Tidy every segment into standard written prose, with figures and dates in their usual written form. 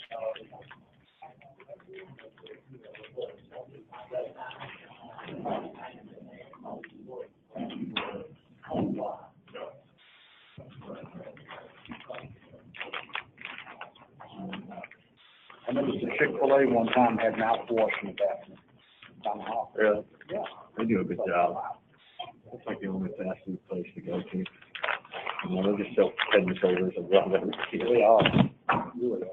I noticed the Chick-fil-A one time had mouthwash in the bathroom. Down the hall. Really? Yeah. They do a good job. It's like the only fast food place to go to. You know, they'll just sell head and shoulders and run them. Really are. Really are.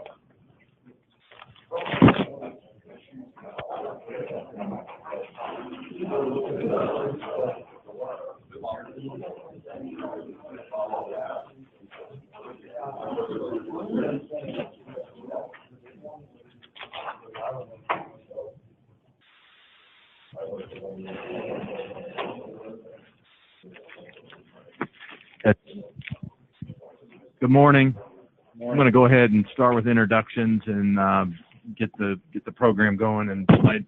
Good morning. I'm going to go ahead and start with introductions and get the program going, and despite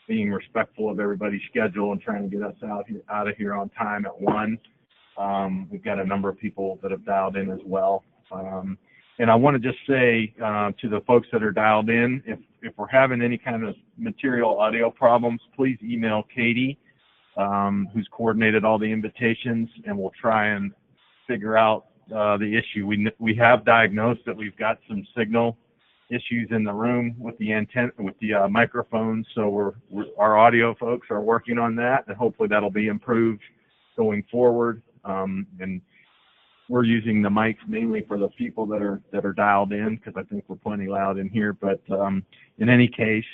being respectful of everybody's schedule and trying to get us out of here on time at 1. We've got a number of people that have dialed in as well. And I want to just say to the folks that are dialed in, if we're having any kind of material audio problems, please email Katie, who's coordinated all the invitations, and we'll try and figure out the issue. We have diagnosed that we've got some signal issues in the room with the antenna, with the microphones, so our audio folks are working on that, and hopefully that'll be improved going forward. And we're using the mics mainly for the people that are dialed in, because I think we're plenty loud in here. But in any case,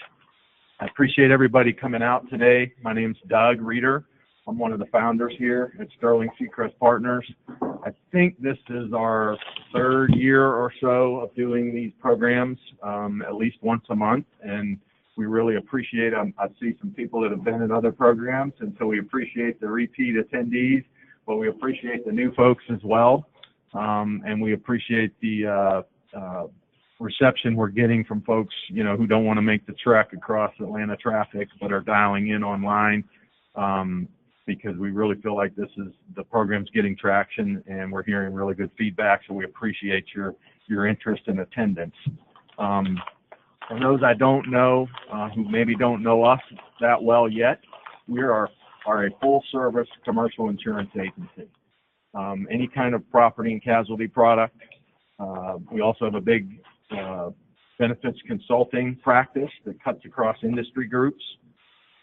I appreciate everybody coming out today. My name's Doug Reeder. I'm one of the founders here at Sterling Seacrest Partners. I think this is our 3rd year or so of doing these programs, at least once a month, and we really appreciate them. I see some people that have been in other programs, and so we appreciate the repeat attendees, but we appreciate the new folks as well, and we appreciate the reception we're getting from folks, you know, who don't want to make the trek across Atlanta traffic but are dialing in online. Because we really feel like the program's getting traction, and we're hearing really good feedback, so we appreciate your interest and attendance. For those I don't know, who maybe don't know us that well yet, we are a full-service commercial insurance agency. Any kind of property and casualty product. We also have a big benefits consulting practice that cuts across industry groups.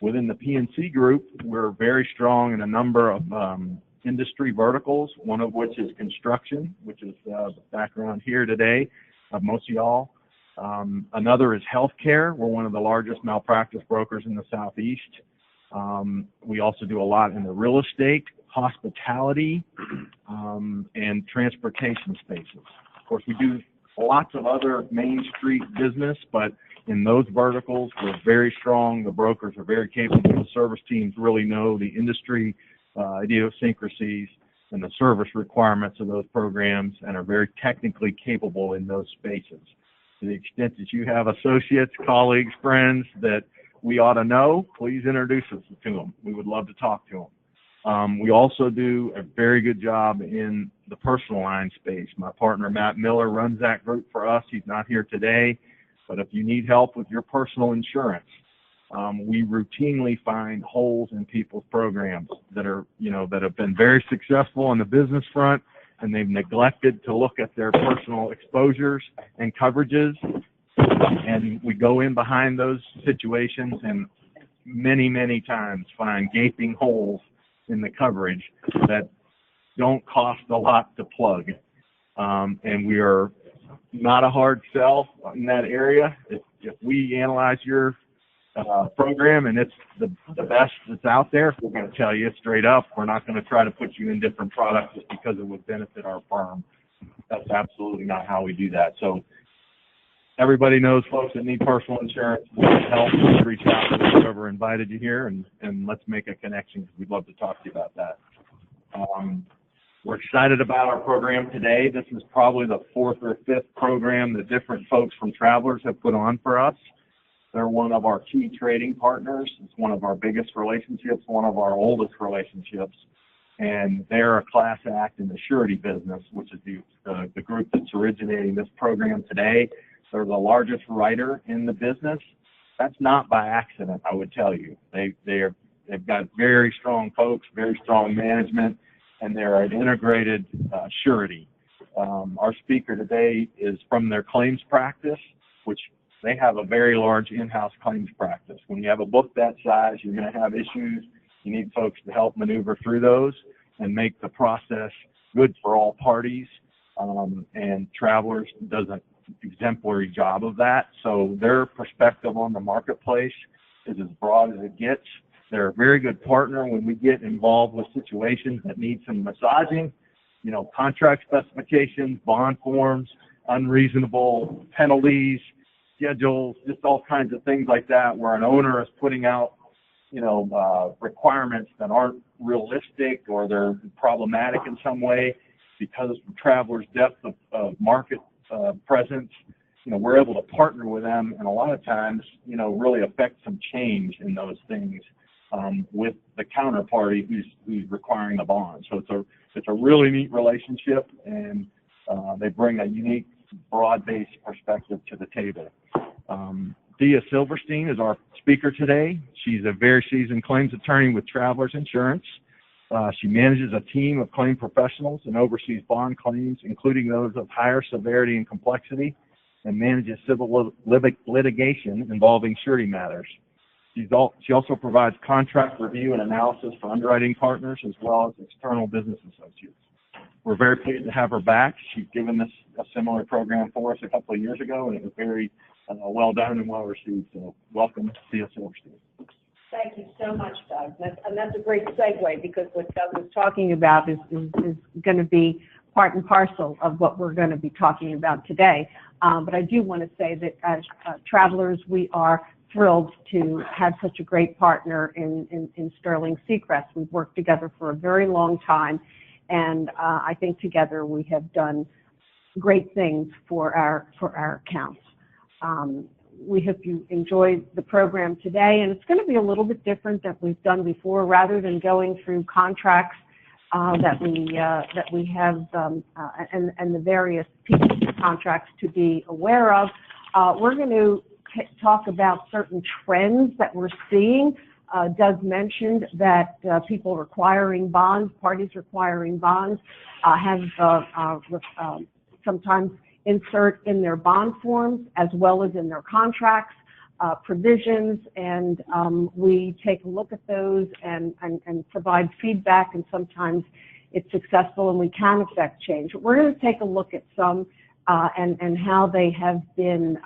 Within the P&C group, we're very strong in a number of industry verticals, one of which is construction, which is the background here today of most of y'all. Another is healthcare. We're one of the largest malpractice brokers in the Southeast. We also do a lot in the real estate, hospitality, and transportation spaces. Of course, we do lots of other Main Street business, but in those verticals, we're very strong. The brokers are very capable. The service teams really know the industry idiosyncrasies and the service requirements of those programs, and are very technically capable in those spaces. To the extent that you have associates, colleagues, friends that we ought to know, please introduce us to them. We would love to talk to them. We also do a very good job in the personal line space. My partner, Matt Miller, runs that group for us. He's not here today. But if you need help with your personal insurance, we routinely find holes in people's programs that have been very successful on the business front, and they've neglected to look at their personal exposures and coverages. And we go in behind those situations and many, many times find gaping holes in the coverage that don't cost a lot to plug. And we are not a hard sell in that area. If we analyze your program and it's the best that's out there, we're going to tell you straight up. We're not going to try to put you in different products just because it would benefit our firm. That's absolutely not how we do that. So everybody knows folks that need personal insurance, help, reach out to whoever invited you here, and let's make a connection, because we'd love to talk to you about that. We're excited about our program today. This is probably the 4th or 5th program that different folks from Travelers have put on for us. They're one of our key trading partners. It's one of our biggest relationships, one of our oldest relationships. And they're a class act in the surety business, which is the group that's originating this program today. They're the largest writer in the business. That's not by accident, I would tell you. They've got very strong folks, very strong management, and they're an integrated surety. Our speaker today is from their claims practice, which they have a very large in-house claims practice. When you have a book that size, you're going to have issues. You need folks to help maneuver through those and make the process good for all parties. And Travelers does an exemplary job of that. So their perspective on the marketplace is as broad as it gets. They're a very good partner when we get involved with situations that need some massaging, you know, contract specifications, bond forms, unreasonable penalties, schedules, just all kinds of things like that, where an owner is putting out, you know, requirements that aren't realistic or they're problematic in some way. Because of Travelers' depth of market presence, you know, we're able to partner with them and a lot of times, you know, really affect some change in those things with the counterparty who's requiring the bond. So it's a really neat relationship, and they bring a unique, broad-based perspective to the table. Dia Silverstein is our speaker today. She's a very seasoned claims attorney with Travelers Insurance. She manages a team of claim professionals and oversees bond claims, including those of higher severity and complexity, and manages civil litigation involving surety matters. She also provides contract review and analysis for underwriting partners as well as external business associates. We're very pleased to have her back. She's given us a similar program for us a couple of years ago, and it was very well done and well received. So welcome, Dia Silverstein. Thank you so much, Doug. That's a great segue, because what Doug was talking about is going to be part and parcel of what we're going to be talking about today. But I do want to say that as Travelers, we are thrilled to have such a great partner in Sterling Seacrest. We've worked together for a very long time, and I think together we have done great things for our accounts. We hope you enjoyed the program today, and it's going to be a little bit different than we've done before. Rather than going through contracts that we have and the various pieces of contracts to be aware of, we're going to talk about certain trends that we're seeing. Doug mentioned that people requiring bonds, parties requiring bonds, have sometimes insert in their bond forms as well as in their contracts provisions, and we take a look at those and provide feedback, and sometimes it's successful and we can affect change. We're going to take a look at some and how they have been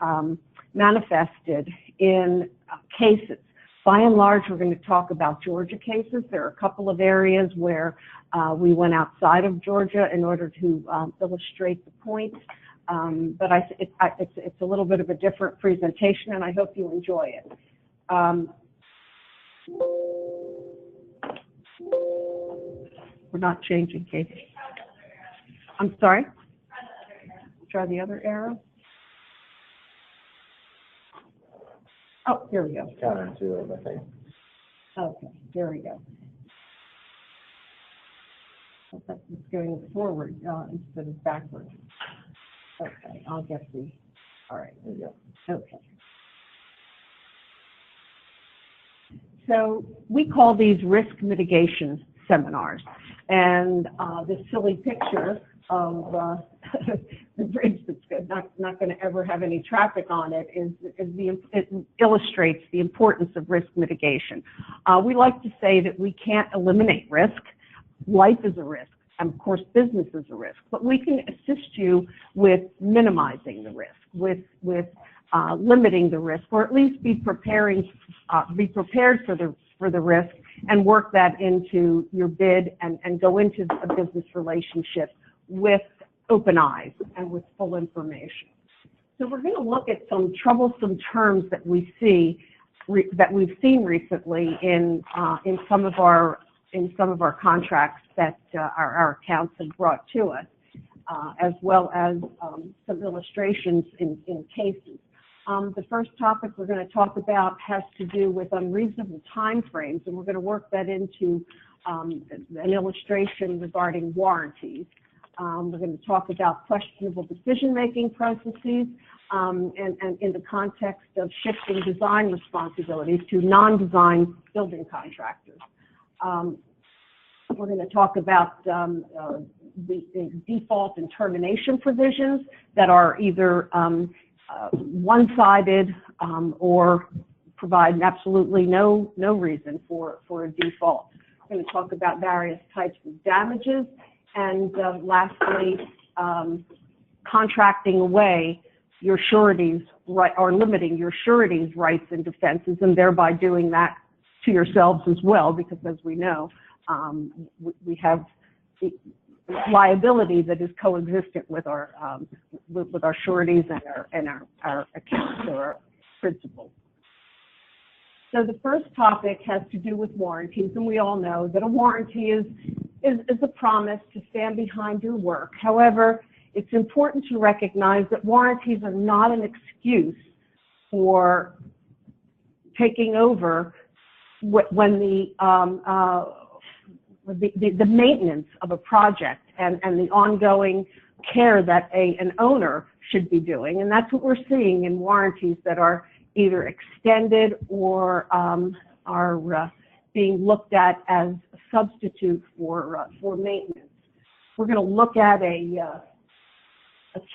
manifested in cases. By and large, we're going to talk about Georgia cases. There are a couple of areas where we went outside of Georgia in order to illustrate the point. But it's a little bit of a different presentation, and I hope you enjoy it. We're not changing cases. I'm sorry? Try the other arrow. Oh, here we go. Counterintuitive, I think. Okay, there we go. That's going forward instead of backwards. Okay, I'll get the, all right, there we go. Okay. So we call these risk mitigation seminars. And this silly picture of the bridge that's not going to ever have any traffic on it it illustrates the importance of risk mitigation. We like to say that we can't eliminate risk. Life is a risk. And of course, business is a risk, but we can assist you with minimizing the risk, with limiting the risk, or at least be prepared for the risk, and work that into your bid and go into a business relationship with open eyes and with full information. So we're going to look at some troublesome terms that we see that we've seen recently in some of our contracts that our accounts have brought to us, as well as some illustrations in cases. The first topic we're going to talk about has to do with unreasonable time frames, and we're going to work that into an illustration regarding warranties. We're going to talk about questionable decision-making processes, and in the context of shifting design responsibilities to non-design building contractors. We're going to talk about the default and termination provisions that are either one-sided or provide absolutely no reason for a default. We're going to talk about various types of damages, and lastly, contracting away your sureties, right, or limiting your sureties' rights and defenses, and thereby doing that to yourselves as well, because as we know, we have the liability that is coexistent with our sureties and our accounts or our principals. So the first topic has to do with warranties, and we all know that a warranty is a promise to stand behind your work. However, it's important to recognize that warranties are not an excuse for taking over when the maintenance of a project and the ongoing care that an owner should be doing. And that's what we're seeing in warranties that are either extended or are being looked at as a substitute for maintenance. We're going to look at a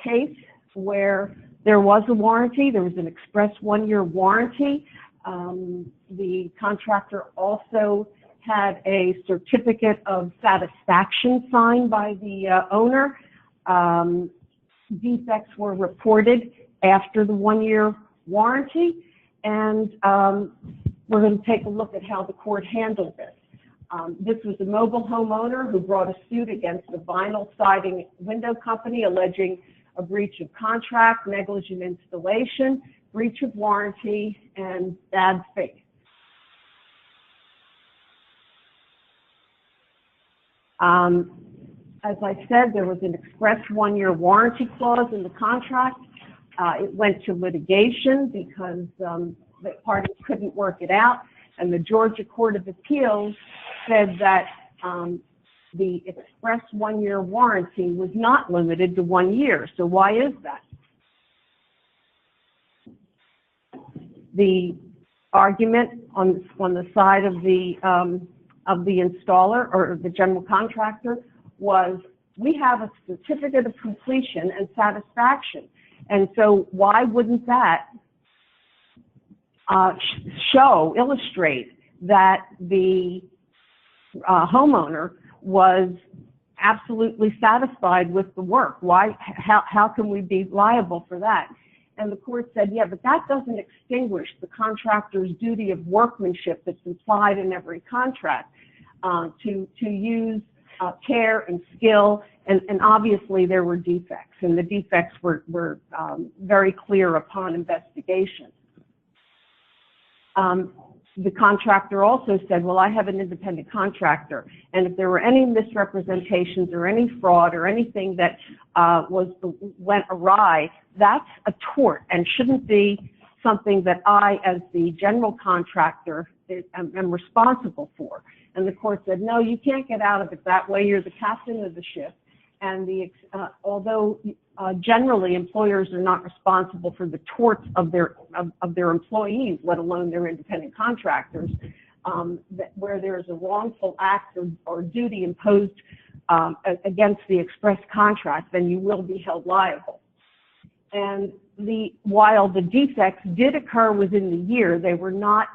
case where there was a warranty. There was an express one-year warranty. The contractor also had a certificate of satisfaction signed by the owner. Defects were reported after the one-year warranty, and we're going to take a look at how the court handled this. This was a mobile homeowner who brought a suit against the vinyl siding window company alleging a breach of contract, negligent installation, breach of warranty, and bad faith. As I said, there was an express one-year warranty clause in the contract. It went to litigation because the parties couldn't work it out, and the Georgia Court of Appeals said that the express one-year warranty was not limited to 1 year. So why is that? The argument on the side of the installer or the general contractor was, we have a certificate of completion and satisfaction, and so why wouldn't that illustrate that the homeowner was absolutely satisfied with the work? How can we be liable for that? And the court said, yeah, but that doesn't extinguish the contractor's duty of workmanship that's implied in every contract, to use care and skill, and obviously there were defects, and the defects were very clear upon investigation. The contractor also said, well, I have an independent contractor, and if there were any misrepresentations or any fraud or anything that went awry, that's a tort and shouldn't be something that I, as the general contractor, am responsible for. And the court said, no, you can't get out of it that way. You're the captain of the ship. And although generally employers are not responsible for the torts of their employees, let alone their independent contractors, where there is a wrongful act or duty imposed against the express contract, then you will be held liable. And while the defects did occur within the year, they were not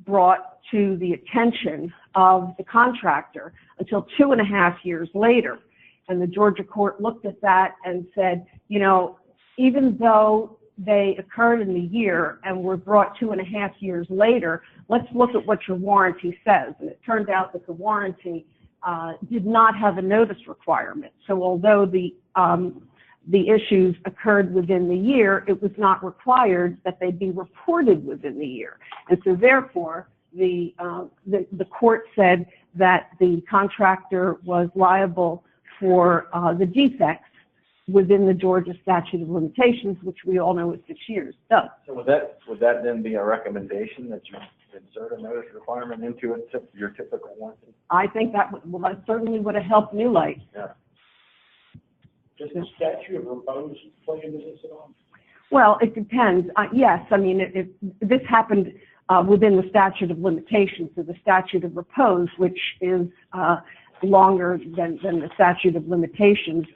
brought to the attention of the contractor until 2.5 years later. And the Georgia court looked at that and said, you know, even though they occurred in the year and were brought 2.5 years later, let's look at what your warranty says. And it turned out that the warranty did not have a notice requirement. So although the issues occurred within the year, it was not required that they be reported within the year. And so therefore, the court said that the contractor was liable for the defects within the Georgia statute of limitations, which we all know is 6 years. So would that then be a recommendation that you insert a notice requirement into your typical warranty? I think that certainly would have helped New Light. Yeah. Does this statute of repose play into this at all? Well, it depends. Yes, I mean, this happened within the statute of limitations, so the statute of repose, which is longer than the statute of limitations,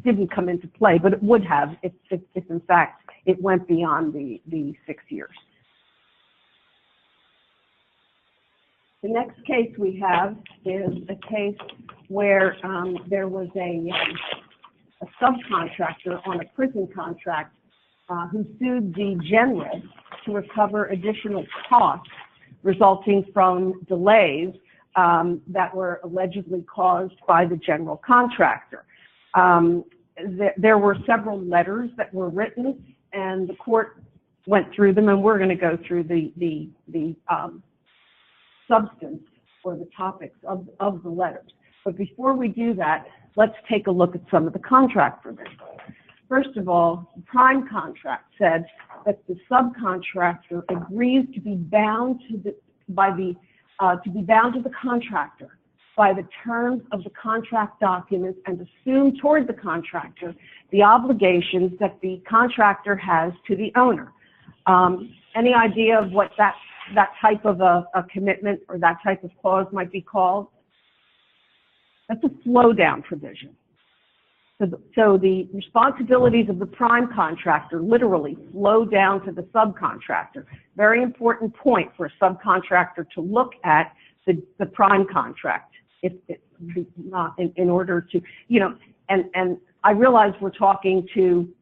didn't come into play, but it would have if in fact it went beyond the 6 years. The next case we have is a case where there was a subcontractor on a prison contract who sued the general to recover additional costs resulting from delays that were allegedly caused by the general contractor. There were several letters that were written, and the court went through them, and we're going to go through the substance or the topics of the letters. But before we do that, let's take a look at some of the contract provisions. First of all, the prime contract said that the subcontractor agrees to be bound to the contractor by the terms of the contract documents and assume toward the contractor the obligations that the contractor has to the owner. Any idea of what that type of a commitment or that type of clause might be called? That's a flow down provision. So the responsibilities of the prime contractor literally flow down to the subcontractor. Very important point for a subcontractor to look at the prime contract in order to, and I realize we're talking to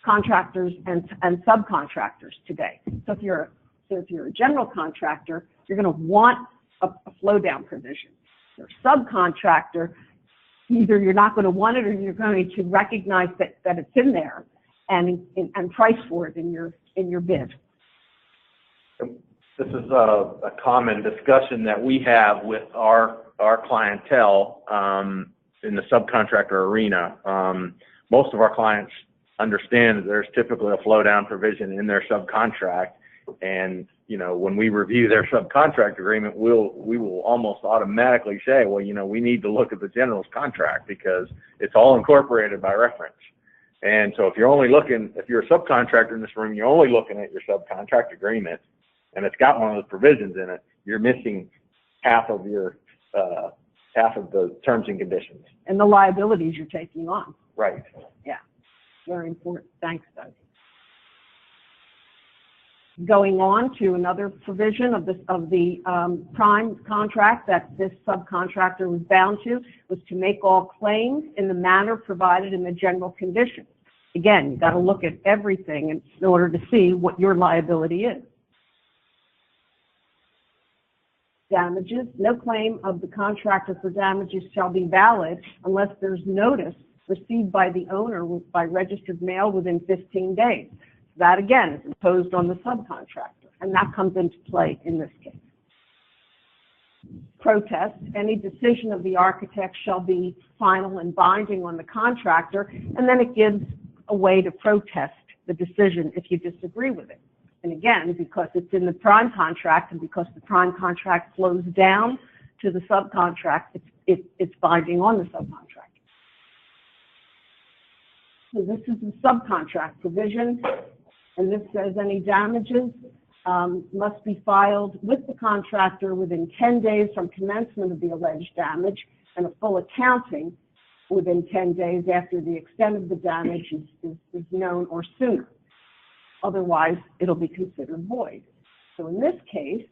contractors and subcontractors today. So if you're a general contractor, you're going to want a flow down provision. If you're a subcontractor, either you're not going to want it or you're going to recognize that it's in there and price for it in your bid. This is a common discussion that we have with our clientele in the subcontractor arena. Most of our clients understand that there's typically a flow down provision in their subcontract, and when we review their subcontract agreement, we will almost automatically say, well, we need to look at the general's contract because it's all incorporated by reference. And so if you're a subcontractor in this room, you're only looking at your subcontract agreement, and it's got one of those provisions in it, you're missing half of the terms and conditions. And the liabilities you're taking on. Right. Yeah, very important. Thanks, Doug. Going on to another provision of the prime contract that this subcontractor was bound to was to make all claims in the manner provided in the general conditions. Again, you've got to look at everything in order to see what your liability is. Damages. No claim of the contractor for damages shall be valid unless there's notice received by the owner by registered mail within 15 days. That, again, is imposed on the subcontractor, and that comes into play in this case. Protest. Any decision of the architect shall be final and binding on the contractor, and then it gives a way to protest the decision if you disagree with it. And again, because it's in the prime contract and because the prime contract flows down to the subcontract, it's binding on the subcontractor. So this is the subcontract provision. And this says any damages must be filed with the contractor within 10 days from commencement of the alleged damage, and a full accounting within 10 days after the extent of the damage is known or sooner. Otherwise, it'll be considered void. So in this case,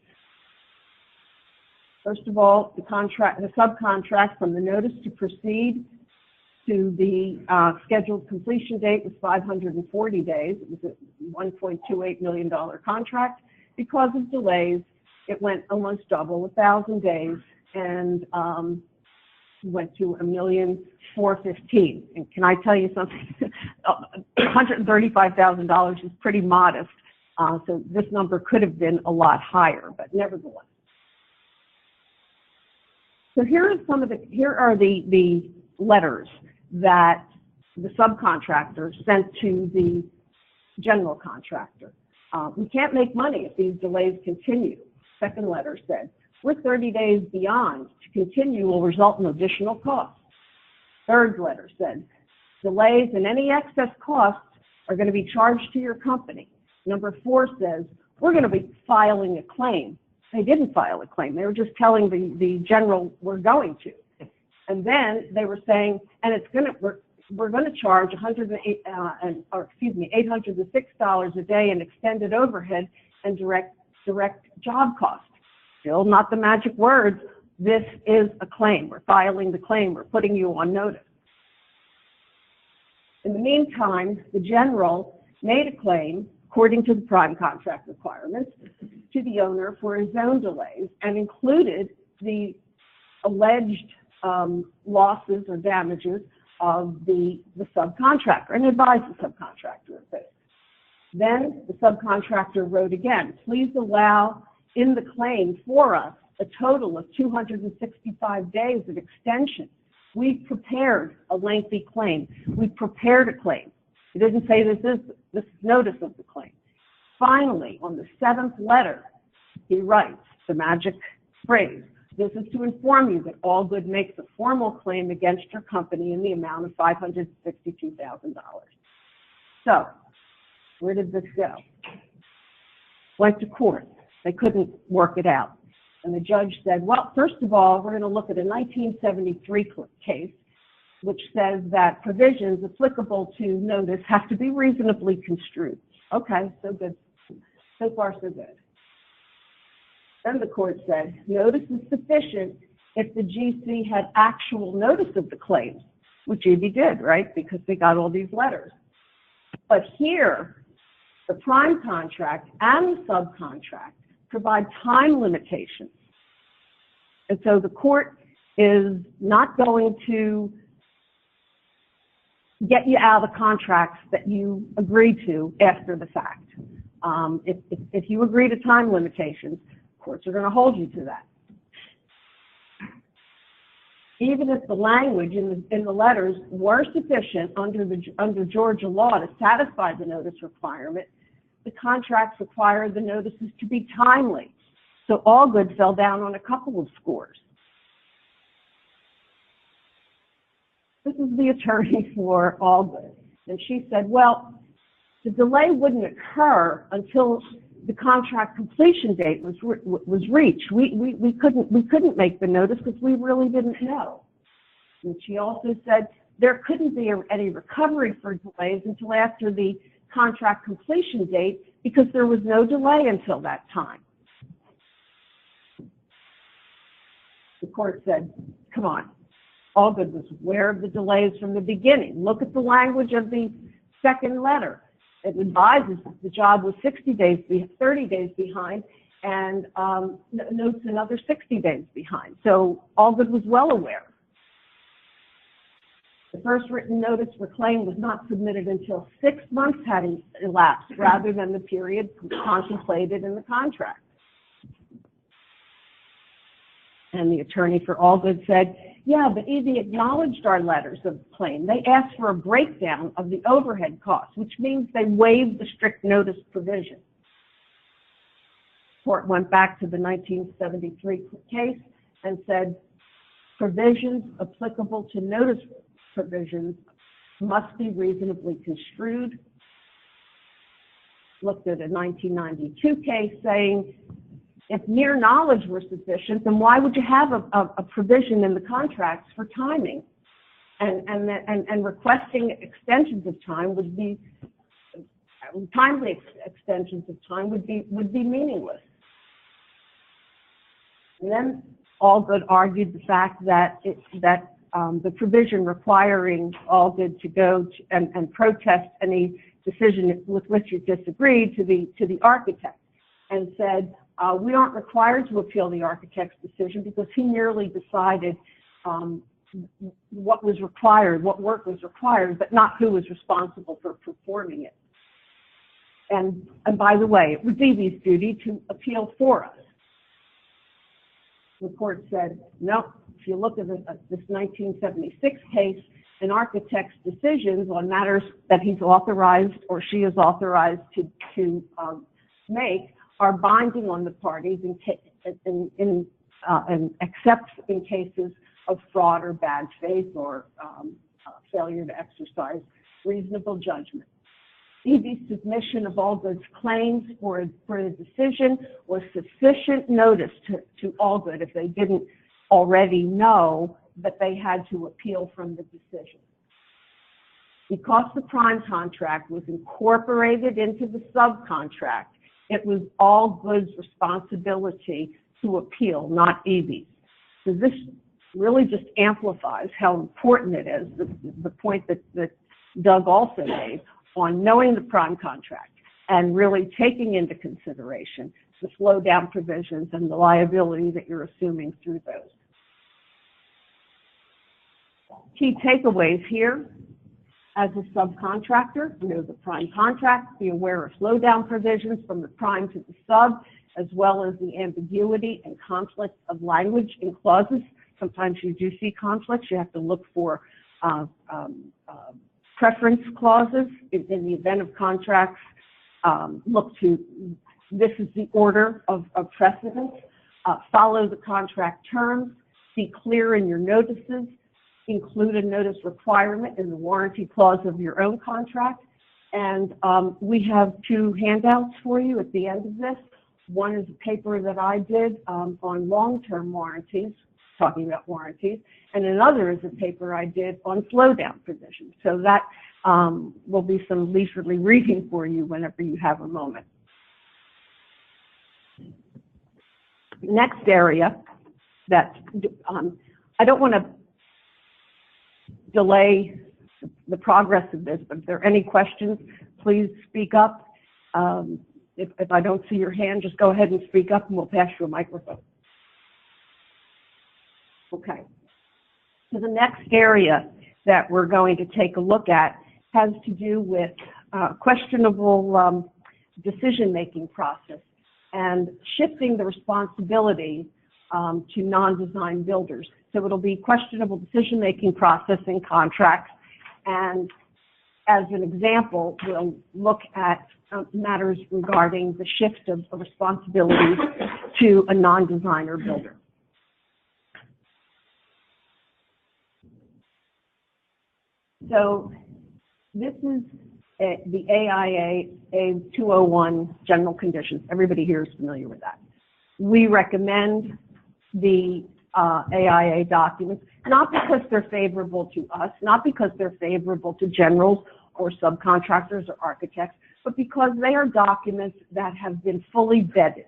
first of all, the subcontract from the notice to proceed to the scheduled completion date was 540 days. It was a $1.28 million contract. Because of delays, it went almost double, 1,000 days, and went to $1,415,000. And can I tell you something? $135,000 is pretty modest. So this number could have been a lot higher, but nevertheless. So here are the letters that the subcontractor sent to the general contractor. We can't make money if these delays continue. Second letter said, we're 30 days beyond. To continue will result in additional costs. Third letter said, delays and any excess costs are going to be charged to your company. Number 4 says, we're going to be filing a claim. They didn't file a claim. They were just telling the general we're going to. And then they were saying, and we're going to charge $806 a day in extended overhead and direct job costs. Still not the magic words. This is a claim. We're filing the claim. We're putting you on notice. In the meantime, the general made a claim, according to the prime contract requirements, to the owner for his own delays and included the alleged losses or damages of the subcontractor and advised the subcontractor of this. Then the subcontractor wrote again, please allow in the claim for us a total of 265 days of extension. We've prepared a lengthy claim. We've prepared a claim. He didn't say this is notice of the claim. Finally, on the 7th letter, he writes the magic phrase, this is to inform you that Allgood makes a formal claim against your company in the amount of $562,000. So, where did this go? Went to court. They couldn't work it out. And the judge said, well, first of all, we're going to look at a 1973 case, which says that provisions applicable to notice have to be reasonably construed. Okay, so good. So far, so good. Then the court said, notice is sufficient if the GC had actual notice of the claims, which EB did, right, because they got all these letters. But here, the prime contract and the subcontract provide time limitations. And so the court is not going to get you out of the contracts that you agree to after the fact. If you agree to time limitations, courts are going to hold you to that. Even if the language in the letters were sufficient under Georgia law to satisfy the notice requirement, the contracts require the notices to be timely. So Allgood fell down on a couple of scores. This is the attorney for Allgood, and she said, well, the delay wouldn't occur until the contract completion date was reached. We couldn't make the notice because we really didn't know. And she also said there couldn't be any recovery for delays until after the contract completion date because there was no delay until that time. The court said, come on, Allgood was aware of the delays from the beginning. Look at the language of the second letter. It advises that the job was 30 days behind, and notes another 60 days behind. So Allgood was well aware. The first written notice for claim was not submitted until 6 months had elapsed, rather than the period contemplated in the contract. And the attorney for Allgood said, yeah, but EB acknowledged our letters of claim. They asked for a breakdown of the overhead costs, which means they waived the strict notice provision. Court went back to the 1973 case and said, provisions applicable to notice provisions must be reasonably construed. Looked at a 1992 case saying, if mere knowledge were sufficient, then why would you have a provision in the contracts for timing? And requesting extensions of time would be, timely extensions of time would be meaningless. And then Allgood argued the fact that the provision requiring Allgood to go and protest any decision with which it disagreed to the architect, and said, we aren't required to appeal the architect's decision because he merely decided what was required, what work was required, but not who was responsible for performing it. And by the way, it was EB's duty to appeal for us. The court said, no, if you look at this 1976 case, an architect's decisions on matters that he's authorized or she is authorized to make are binding on the parties and except in cases of fraud or bad faith or failure to exercise reasonable judgment. EV's submission of all goods claims for the decision was sufficient notice to all good if they didn't already know that they had to appeal from the decision. Because the prime contract was incorporated into the subcontract, it was all goods' responsibility to appeal, not EV's. So this really just amplifies how important it is, the point that Doug also made, on knowing the prime contract and really taking into consideration the slow down provisions and the liability that you're assuming through those. Key takeaways here: as a subcontractor, know the prime contract, be aware of slowdown provisions from the prime to the sub, as well as the ambiguity and conflict of language in clauses. Sometimes you do see conflicts. You have to look for preference clauses in the event of contracts. Look to, this is the order of precedence. Follow the contract terms. Be clear in your notices. Include a notice requirement in the warranty clause of your own contract. And we have two handouts for you at the end of this. One is a paper that I did on long-term warranties, talking about warranties, and another is a paper I did on slowdown provisions. So that will be some leisurely reading for you whenever you have a moment. Next area that I don't want to delay the progress of this, but if there are any questions, please speak up. If I don't see your hand, just go ahead and speak up and we'll pass you a microphone. Okay. So the next area that we're going to take a look at has to do with questionable decision-making process and shifting the responsibility to non-design builders. So it'll be questionable decision-making process in contracts, and as an example, we'll look at matters regarding the shift of responsibility to a non-designer builder. So this is the AIA A201 general conditions. Everybody here is familiar with that. We recommend the AIA documents, not because they're favorable to us, not because they're favorable to generals or subcontractors or architects, but because they are documents that have been fully vetted.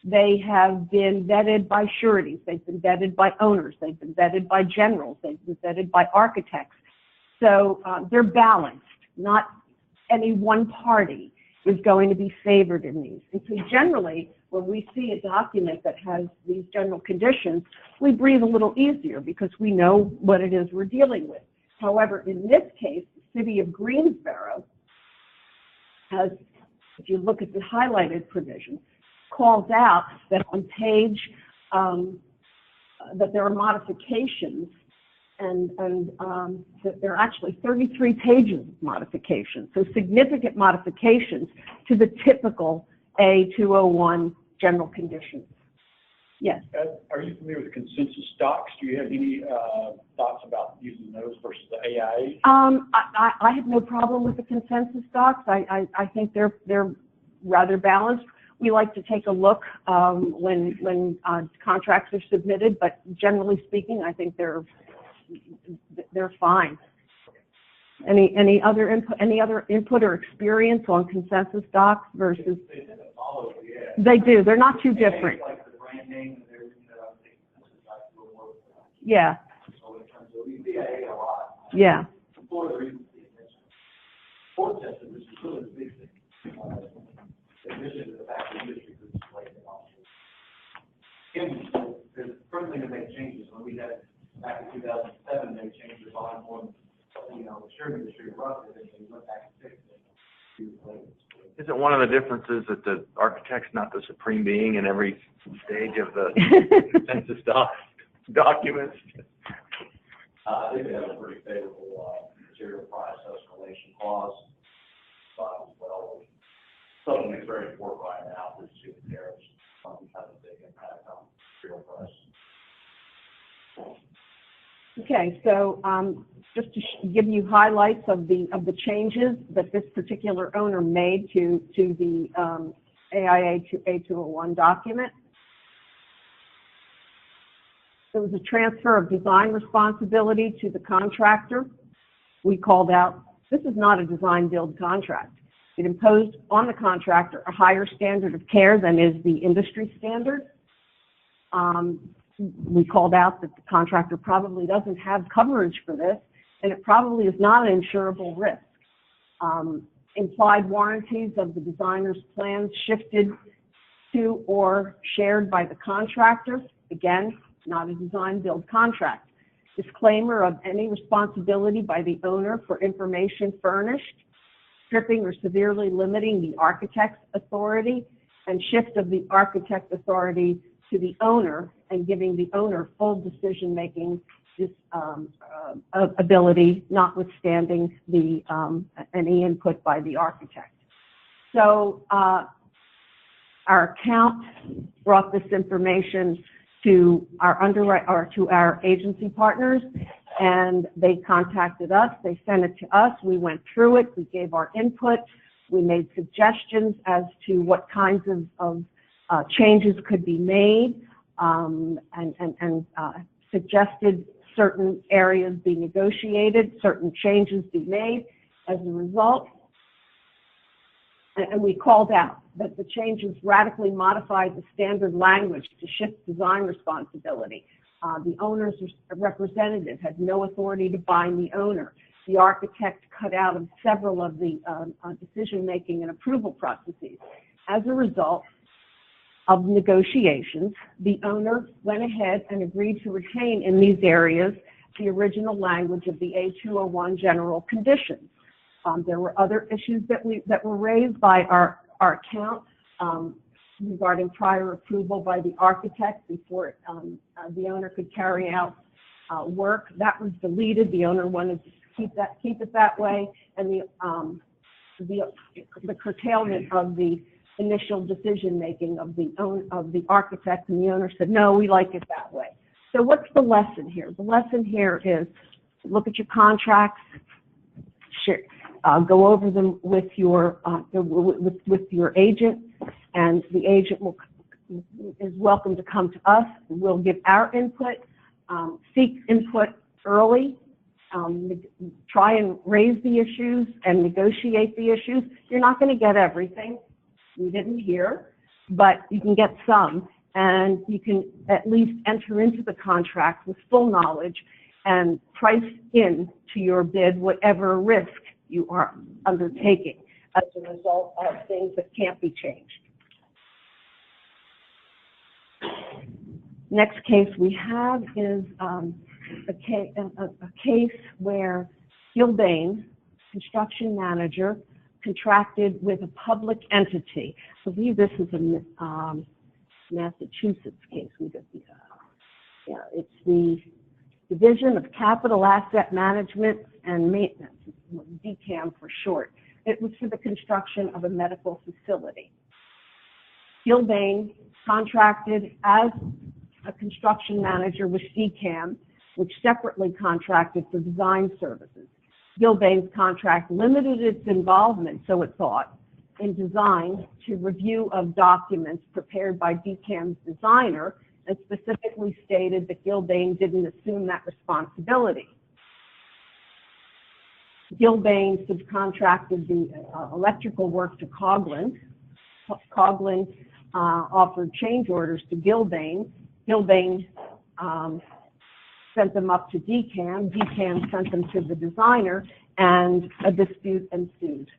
They have been vetted by sureties, they've been vetted by owners, they've been vetted by generals, they've been vetted by architects. So they're balanced. Not any one party is going to be favored in these. And so generally, when we see a document that has these general conditions, we breathe a little easier because we know what it is we're dealing with. However, in this case, the city of Greensboro has, if you look at the highlighted provision, calls out that on page, that there are modifications and that there are actually 33 pages of modifications, so significant modifications to the typical A201 general conditions. Yes? Are you familiar with consensus docs? Do you have any thoughts about using those versus the AIA? I have no problem with the consensus docs. I think they're rather balanced. We like to take a look when contracts are submitted, but generally speaking, I think they're fine. Any other input or experience on consensus docs versus? They tend to follow, yeah. They do. They're not too different. Like the brand name and everything that I think consensus docs will work. Yeah. So in terms of we see AA a lot. Yeah. For the reasons you mentioned. Port testing, which is really the big thing. In addition to the fact that industry groups like it also. There's first thing to make changes when we had. Back in 2007, they changed the volume form, the sure industry roughly, and they went back and fixed it. Isn't one of the differences that the architect's not the supreme being in every stage of the census documents? I think they have a pretty favorable material price escalation clause. Well, something that's very important right now is to the tariffs. Something has a big impact on material price. Okay, so just to give you highlights of the changes that this particular owner made to the AIA to A201 document. There was a transfer of design responsibility to the contractor. We called out, this is not a design-build contract. It imposed on the contractor a higher standard of care than is the industry standard. We called out that the contractor probably doesn't have coverage for this, and it probably is not an insurable risk. Implied warranties of the designer's plans shifted to or shared by the contractor. Again, not a design-build contract. Disclaimer of any responsibility by the owner for information furnished, stripping or severely limiting the architect's authority, and shift of the architect authority to the owner and giving the owner full decision-making ability, notwithstanding the any input by the architect. So our account brought this information to our agency partners, and they contacted us. They sent it to us. We went through it. We gave our input. We made suggestions as to what kinds of changes could be made, and suggested certain areas be negotiated, certain changes be made as a result. And we called out that the changes radically modified the standard language to shift design responsibility. The owner's representative had no authority to bind the owner. The architect cut out of several of the decision-making and approval processes. As a result of negotiations, the owner went ahead and agreed to retain in these areas the original language of the A201 general conditions. There were other issues that were raised by our account regarding prior approval by the architect before the owner could carry out work. That was deleted. The owner wanted to keep it that way, and the curtailment of the initial decision making of the architect and the owner said, no, we like it that way. So what's the lesson here? The lesson here is look at your contracts, go over them with your agent, and the agent is welcome to come to us. We'll give our input, seek input early, try and raise the issues and negotiate the issues. You're not going to get everything. We didn't hear, but you can get some, and you can at least enter into the contract with full knowledge and price in to your bid whatever risk you are undertaking as a result of things that can't be changed. Next case we have is a case where Gilbane, construction manager, contracted with a public entity. I believe this is a Massachusetts case. It's the Division of Capital Asset Management and Maintenance, DCAM for short. It was for the construction of a medical facility. Gilbane contracted as a construction manager with DCAM, which separately contracted for design services. Gilbane's contract limited its involvement, so it thought, in design to review of documents prepared by DCAM's designer, and specifically stated that Gilbane didn't assume that responsibility. Gilbane subcontracted the electrical work to Coghlan. Coghlan offered change orders to Gilbane. Gilbane sent them up to DCAM. DCAM sent them to the designer, and a dispute ensued.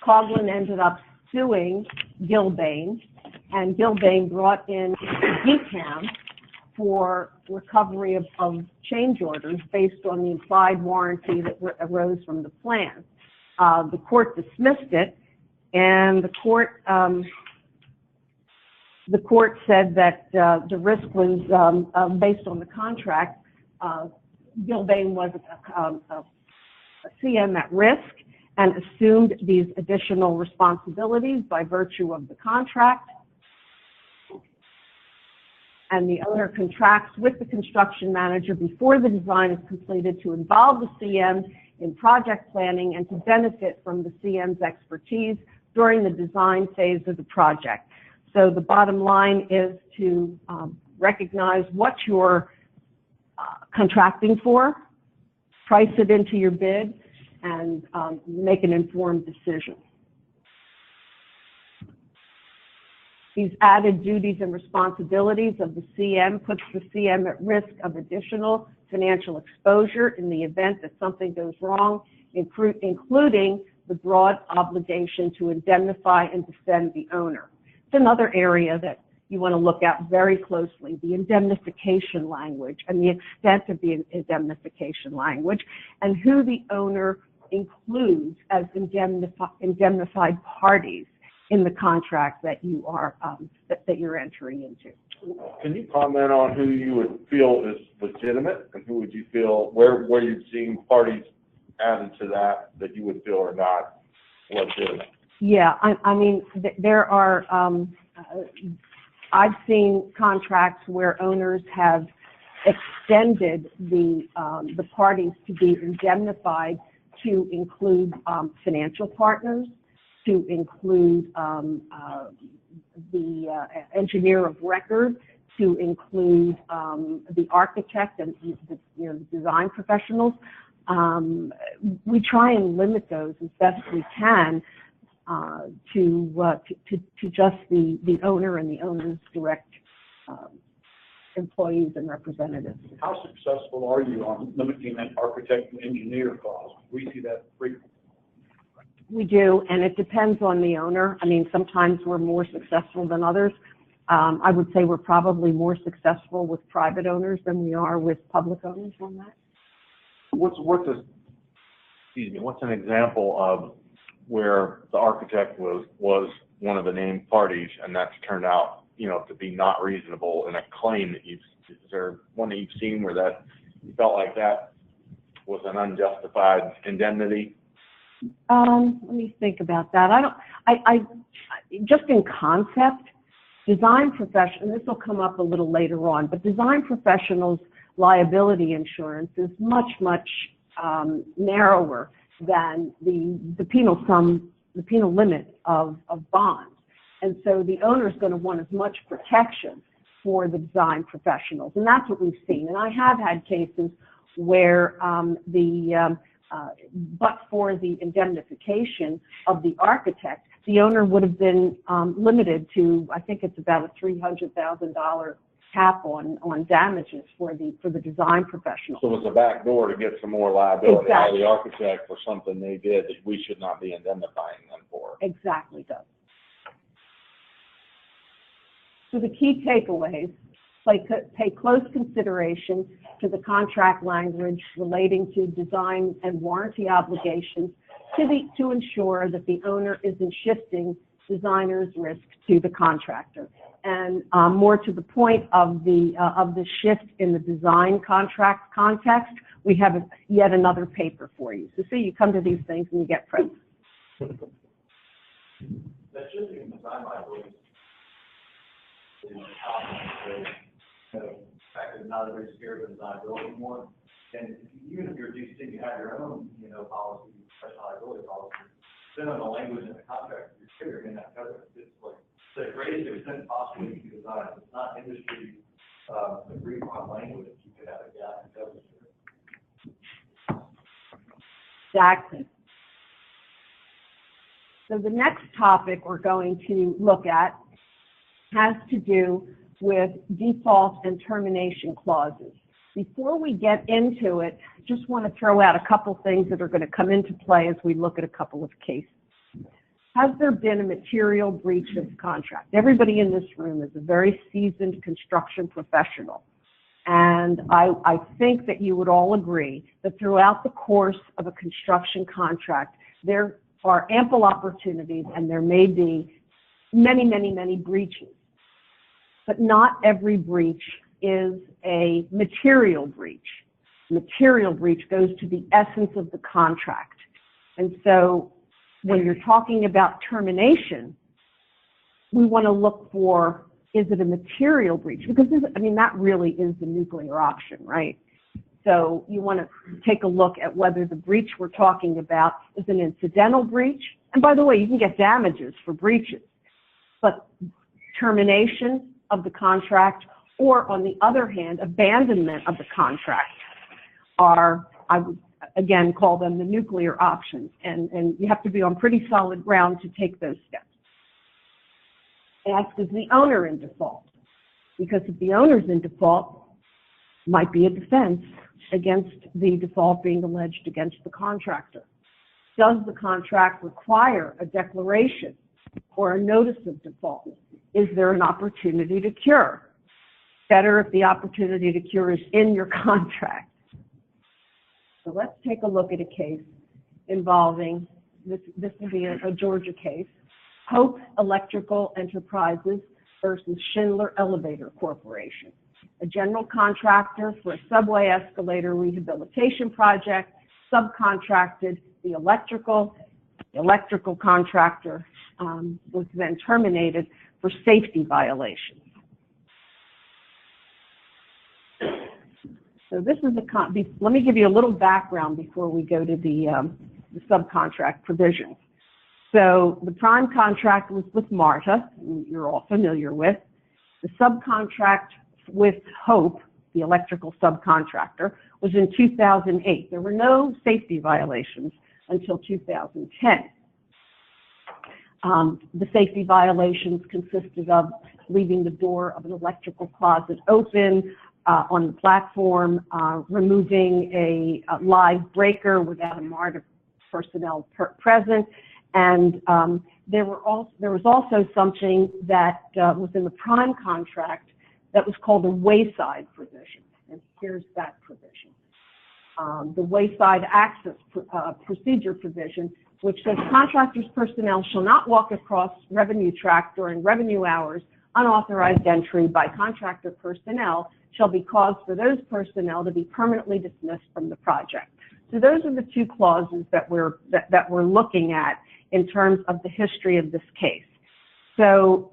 Coghlan ended up suing Gilbane, and Gilbane brought in DCAM for recovery of change orders based on the implied warranty that arose from the plan. The court dismissed it, and the court said that the risk was based on the contract. Gilbane was a CM at risk and assumed these additional responsibilities by virtue of the contract. and the owner contracts with the construction manager before the design is completed to involve the CM in project planning and to benefit from the CM's expertise during the design phase of the project. So the bottom line is to recognize what you're contracting for, price it into your bid, and make an informed decision. These added duties and responsibilities of the CM puts the CM at risk of additional financial exposure in the event that something goes wrong, including the broad obligation to indemnify and defend the owner. It's another area that you want to look at very closely, the indemnification language and the extent of the indemnification language and who the owner includes as indemnified parties in the contract that you are that you're entering into. Can you comment on who you would feel is legitimate and who would you feel, where you've seen parties added to that you would feel are not legitimate? Yeah, I mean, there are, I've seen contracts where owners have extended the parties to be indemnified to include financial partners, to include the engineer of record, to include the architect and the design professionals. We try and limit those as best we can to just the owner and the owner's direct employees and representatives. How successful are you on limiting that architect and engineer clause? We see that frequently. We do, and it depends on the owner. I mean, sometimes we're more successful than others. I would say we're probably more successful with private owners than we are with public owners on that. What's an example of where the architect was one of the named parties and that's turned out, to be not reasonable in a claim that is there one that you've seen where that you felt like that was an unjustified indemnity? Let me think about that. I just in concept, design professionals, this will come up a little later on, but design professionals' liability insurance is much narrower than the penal limit of bonds. And so the owner is going to want as much protection for the design professionals. And that's what we've seen. And I have had cases where but for the indemnification of the architect, the owner would have been limited to, I think it's about a $300,000 cap on damages for the design professional. So it's a back door to get some more liability out of the Exactly. architect for something they did that we should not be indemnifying them for. Exactly does. So the key takeaways, pay close consideration to the contract language relating to design and warranty obligations to ensure that the owner isn't shifting designer's risk to the contractor. And more to the point of the shift in the design contract context, we have yet another paper for you. So see, you come to these things and you get presents. That shifting in design liability is the fact that not everybody's scared of design liability anymore. And even if you're DC, you have your own, policy, professional liability policy. Then on the language in the contract, you're scared in that coverage. It's like the greatest extent possible you can design. It's not industry agreed upon language. You could have a gap in coverage. Exactly. So the next topic we're going to look at has to do with default and termination clauses. Before we get into it, just want to throw out a couple things that are going to come into play as we look at a couple of cases. Has there been a material breach of contract? Everybody in this room is a very seasoned construction professional. And I think that you would all agree that throughout the course of a construction contract, there are ample opportunities and there may be many breaches. But not every breach is a material breach. Material breach goes to the essence of the contract. And so when you're talking about termination, we want to look for is it a material breach? Because that really is the nuclear option, right? So you want to take a look at whether the breach we're talking about is an incidental breach. And by the way, you can get damages for breaches, but termination of the contract, or on the other hand, abandonment of the contract, are, I would again call them the nuclear options. And you have to be on pretty solid ground to take those steps. Ask, is the owner in default? Because if the owner's in default, might be a defense against the default being alleged against the contractor. Does the contract require a declaration or a notice of default? Is there an opportunity to cure? Better if the opportunity to cure is in your contract. So let's take a look at a case involving, this will be a Georgia case, Hope Electrical Enterprises versus Schindler Elevator Corporation, a general contractor for a subway escalator rehabilitation project, subcontracted the electrical contractor was then terminated for safety violations. So this is let me give you a little background before we go to the subcontract provisions. So the prime contract was with MARTA, who you're all familiar with. The subcontract with Hope, the electrical subcontractor, was in 2008. There were no safety violations until 2010. The safety violations consisted of leaving the door of an electrical closet open on the platform, removing a live breaker without a MARTA personnel present, and there was also something that was in the prime contract that was called a wayside provision, and here's that provision. The wayside access procedure provision, which says contractors' personnel shall not walk across revenue tract during revenue hours. Unauthorized entry by contractor personnel shall be caused for those personnel to be permanently dismissed from the project. So those are the two clauses that we're looking at in terms of the history of this case. So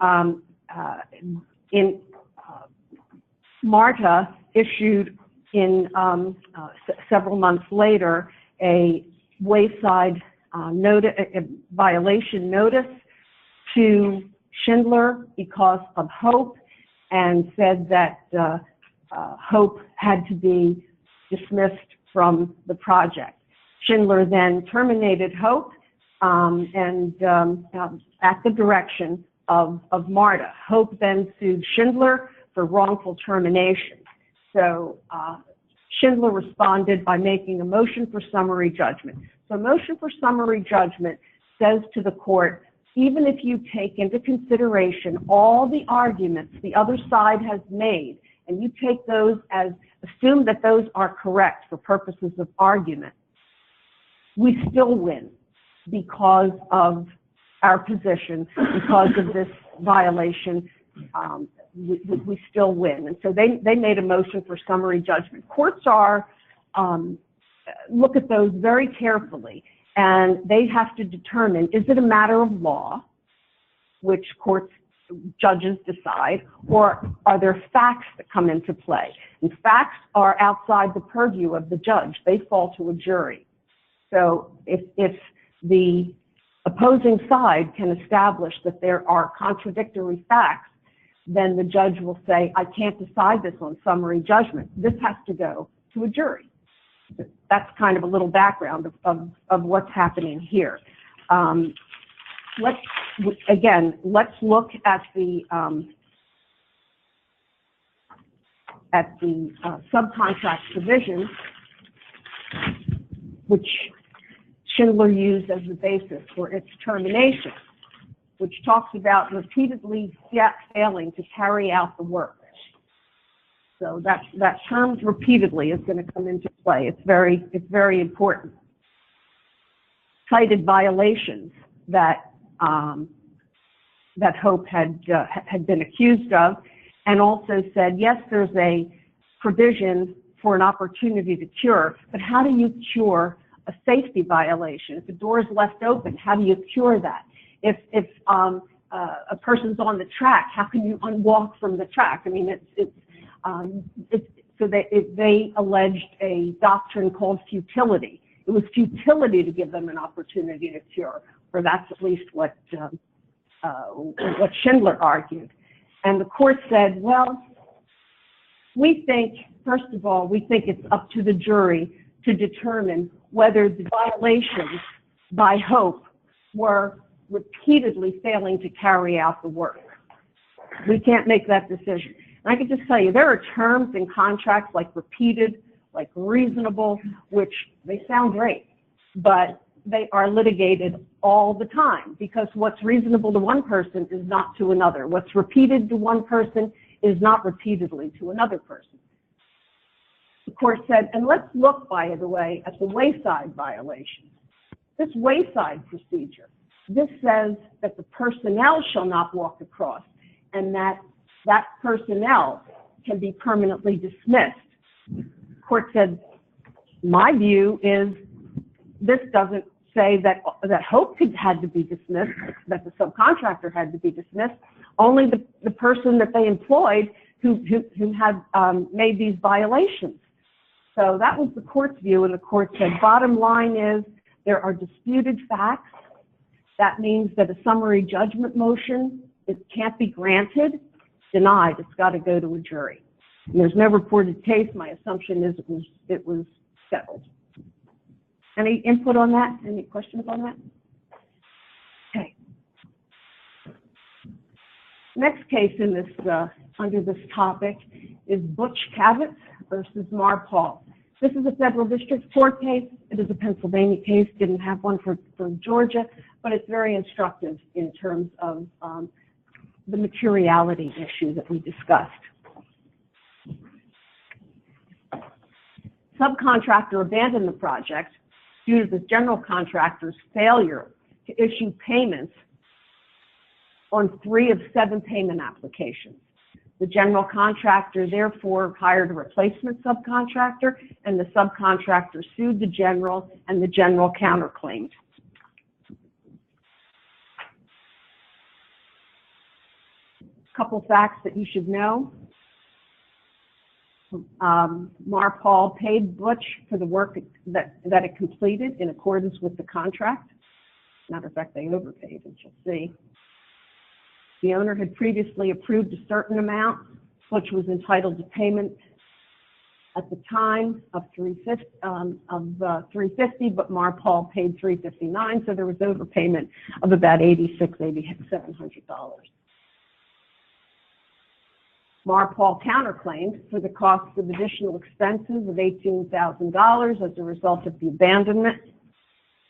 MARTA issued in several months later a wayside violation notice to Schindler because of Hope, and said that Hope had to be dismissed from the project. Schindler then terminated Hope at the direction of MARTA. Hope then sued Schindler for wrongful termination. So Schindler responded by making a motion for summary judgment. So a motion for summary judgment says to the court, even if you take into consideration all the arguments the other side has made, and you take those as, assume that those are correct for purposes of argument, we still win because of our position, because of this violation, we still win. And so they made a motion for summary judgment. Courts look at those very carefully, and they have to determine, is it a matter of law, which judges decide, or are there facts that come into play? And facts are outside the purview of the judge. They fall to a jury. So if the opposing side can establish that there are contradictory facts, then the judge will say, I can't decide this on summary judgment. This has to go to a jury. That's kind of a little background of what's happening here. Let's look at the subcontract provision, which Schindler used as the basis for its termination, which talks about repeatedly failing to carry out the work. So that term repeatedly is going to come into play. It's very important. Cited violations that Hope had been accused of, and also said, yes, there's a provision for an opportunity to cure, but how do you cure a safety violation? If the door is left open, how do you cure that? If a person's on the track, how can you unwalk from the track? I mean, so they alleged a doctrine called futility. It was futility to give them an opportunity to cure, or that's at least what Schindler argued. And the court said, well, we think, first of all, we think it's up to the jury to determine whether the violations by Hope were repeatedly failing to carry out the work. We can't make that decision. And I can just tell you, there are terms in contracts like repeated, like reasonable, which they sound great, but they are litigated all the time, because what's reasonable to one person is not to another. What's repeated to one person is not repeatedly to another person. The court said, and let's look, by the way, at the wayside violation. This wayside procedure, this says that the personnel shall not walk across, and that personnel can be permanently dismissed. The court said, my view is this doesn't say that Hope had to be dismissed, that the subcontractor had to be dismissed, only the person that they employed who had made these violations. So that was the court's view, and the court said, bottom line is there are disputed facts. That means that a summary judgment motion, it can't be granted, denied. It's got to go to a jury. And there's no reported case. My assumption is it was settled. Any input on that? Any questions on that? Okay. Next case in this under this topic is Butch Kavitz versus Marpol. This is a federal district court case. It is a Pennsylvania case. Didn't have one for Georgia, but it's very instructive in terms of the materiality issue that we discussed. Subcontractor abandoned the project due to the general contractor's failure to issue payments on 3 of 7 payment applications. The general contractor therefore hired a replacement subcontractor, and the subcontractor sued the general, and the general counterclaimed. Couple facts that you should know. Marpol paid Butch for the work that it completed in accordance with the contract. Matter of fact, they overpaid, as you'll see. The owner had previously approved a certain amount. Butch was entitled to payment at the time of $350, but Marpol paid $359, so there was overpayment of about $700. Marpol counterclaimed for the cost of additional expenses of $18,000 as a result of the abandonment.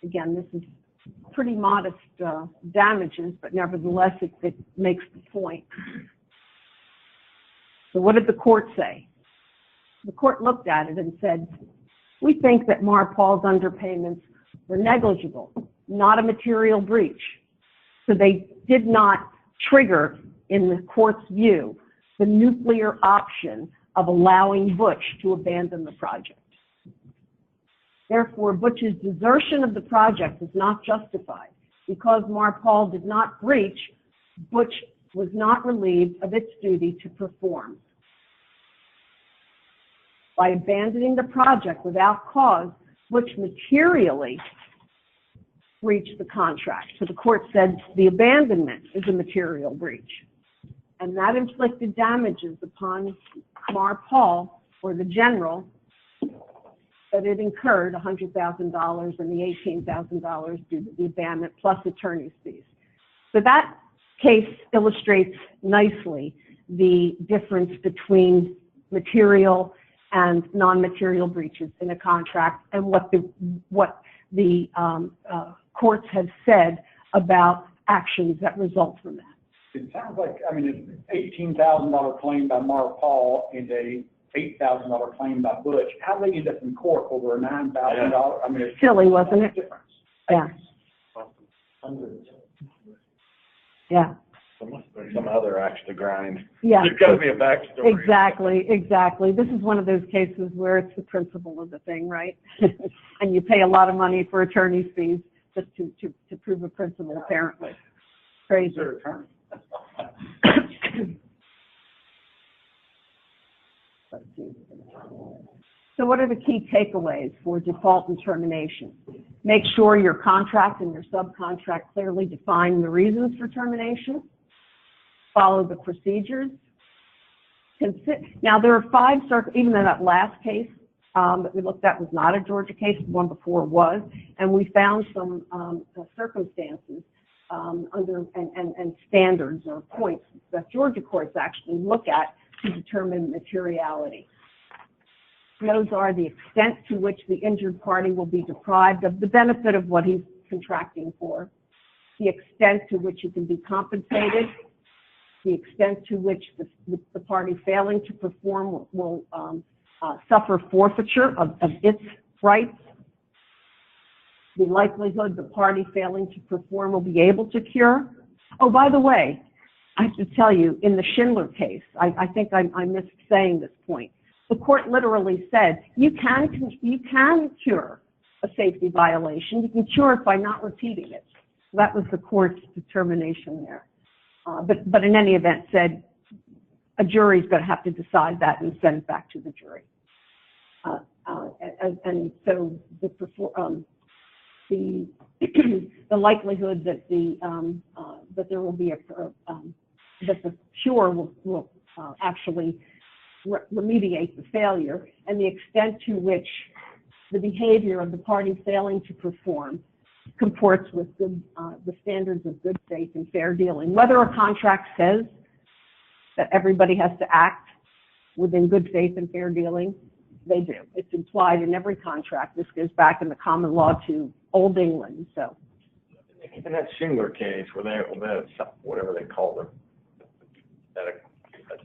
Again, this is pretty modest damages, but nevertheless, it makes the point. So what did the court say? The court looked at it and said, we think that Marpol's underpayments were negligible, not a material breach. So they did not trigger, in the court's view, the nuclear option of allowing Butch to abandon the project. Therefore, Butch's desertion of the project is not justified. Because Marpol did not breach, Butch was not relieved of its duty to perform. By abandoning the project without cause, Butch materially breached the contract. So the court said the abandonment is a material breach. And that inflicted damages upon Marpol, or the general, that it incurred $100,000 and the $18,000 due to the abandonment plus attorney's fees. So that case illustrates nicely the difference between material and non-material breaches in a contract, and what the courts have said about actions that result from that. It sounds like, I mean, an $18,000 claim by Marpol and a $8,000 claim by Butch. How did they end up in court over a $9,000? I mean, it's silly, wasn't it? Difference. Yeah. Yeah. There must have been some other axe to grind. Yeah. There's got to be a backstory. Exactly. This is one of those cases where it's the principle of the thing, right? And you pay a lot of money for attorney's fees just to prove a principle, apparently. Crazy. Their attorney. Let's see. So what are the key takeaways for default and termination? Make sure your contract and your subcontract clearly define the reasons for termination. Follow the procedures. Now, there are 5 even in that last case that we looked at was not a Georgia case, the one before was, and we found some circumstances and standards or points that Georgia courts actually look at to determine materiality. Those are the extent to which the injured party will be deprived of the benefit of what he's contracting for, the extent to which he can be compensated, the extent to which the party failing to perform will suffer forfeiture of its rights, the likelihood the party failing to perform will be able to cure. Oh, by the way, I have to tell you, in the Schindler case, I think I missed saying this point. The court literally said, you can cure a safety violation. You can cure it by not repeating it. So that was the court's determination there. But in any event, said a jury's going to have to decide that and send it back to the jury. And so the likelihood that that there will be that the cure will actually remediate the failure, and the extent to which the behavior of the party failing to perform comports with the standards of good faith and fair dealing. Whether a contract says that everybody has to act within good faith and fair dealing, they do. It's implied in every contract. This goes back in the common law to Old England. So, in that Schindler case, where whatever they call it, that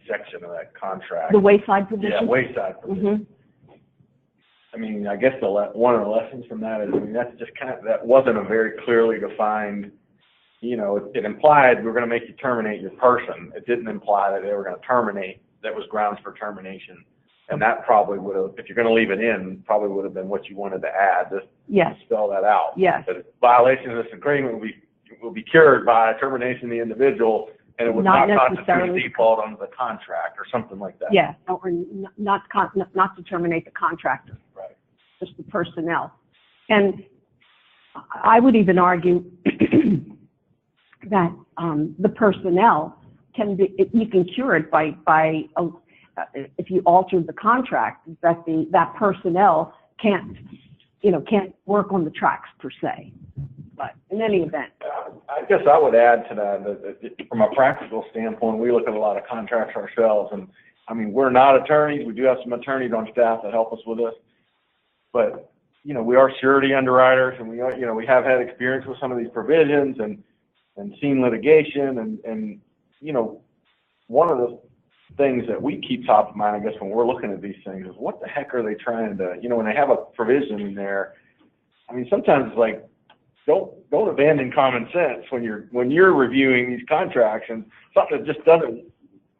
section of that contract. The wayside provision? Yeah, wayside provision. Mm-hmm. I mean, I guess one of the lessons from that is, I mean, that's just that wasn't a very clearly defined, it implied we're going to make you terminate your person. It didn't imply that they were going to terminate, that was grounds for termination. And that probably would have, if you're going to leave it in, probably would have been what you wanted to add, just yes. to spell that out. Yes. That violation of this agreement will be cured by termination of the individual, and it would not constitute a default on the contract or something like that. Yeah, or not to terminate the contractor. Right. Just the personnel. And I would even argue that the personnel you can cure it by if you altered the contract, that personnel can't work on the tracks per se. But in any event. I guess I would add to that from a practical standpoint, we look at a lot of contracts ourselves, and I mean, we're not attorneys. We do have some attorneys on staff that help us with this, but we are surety underwriters, and we have had experience with some of these provisions and seen litigation, and one of the things that we keep top of mind, I guess, when we're looking at these things is what the heck are they trying to, when they have a provision in there, I mean, sometimes it's like, don't abandon common sense when you're reviewing these contracts, and something that just doesn't,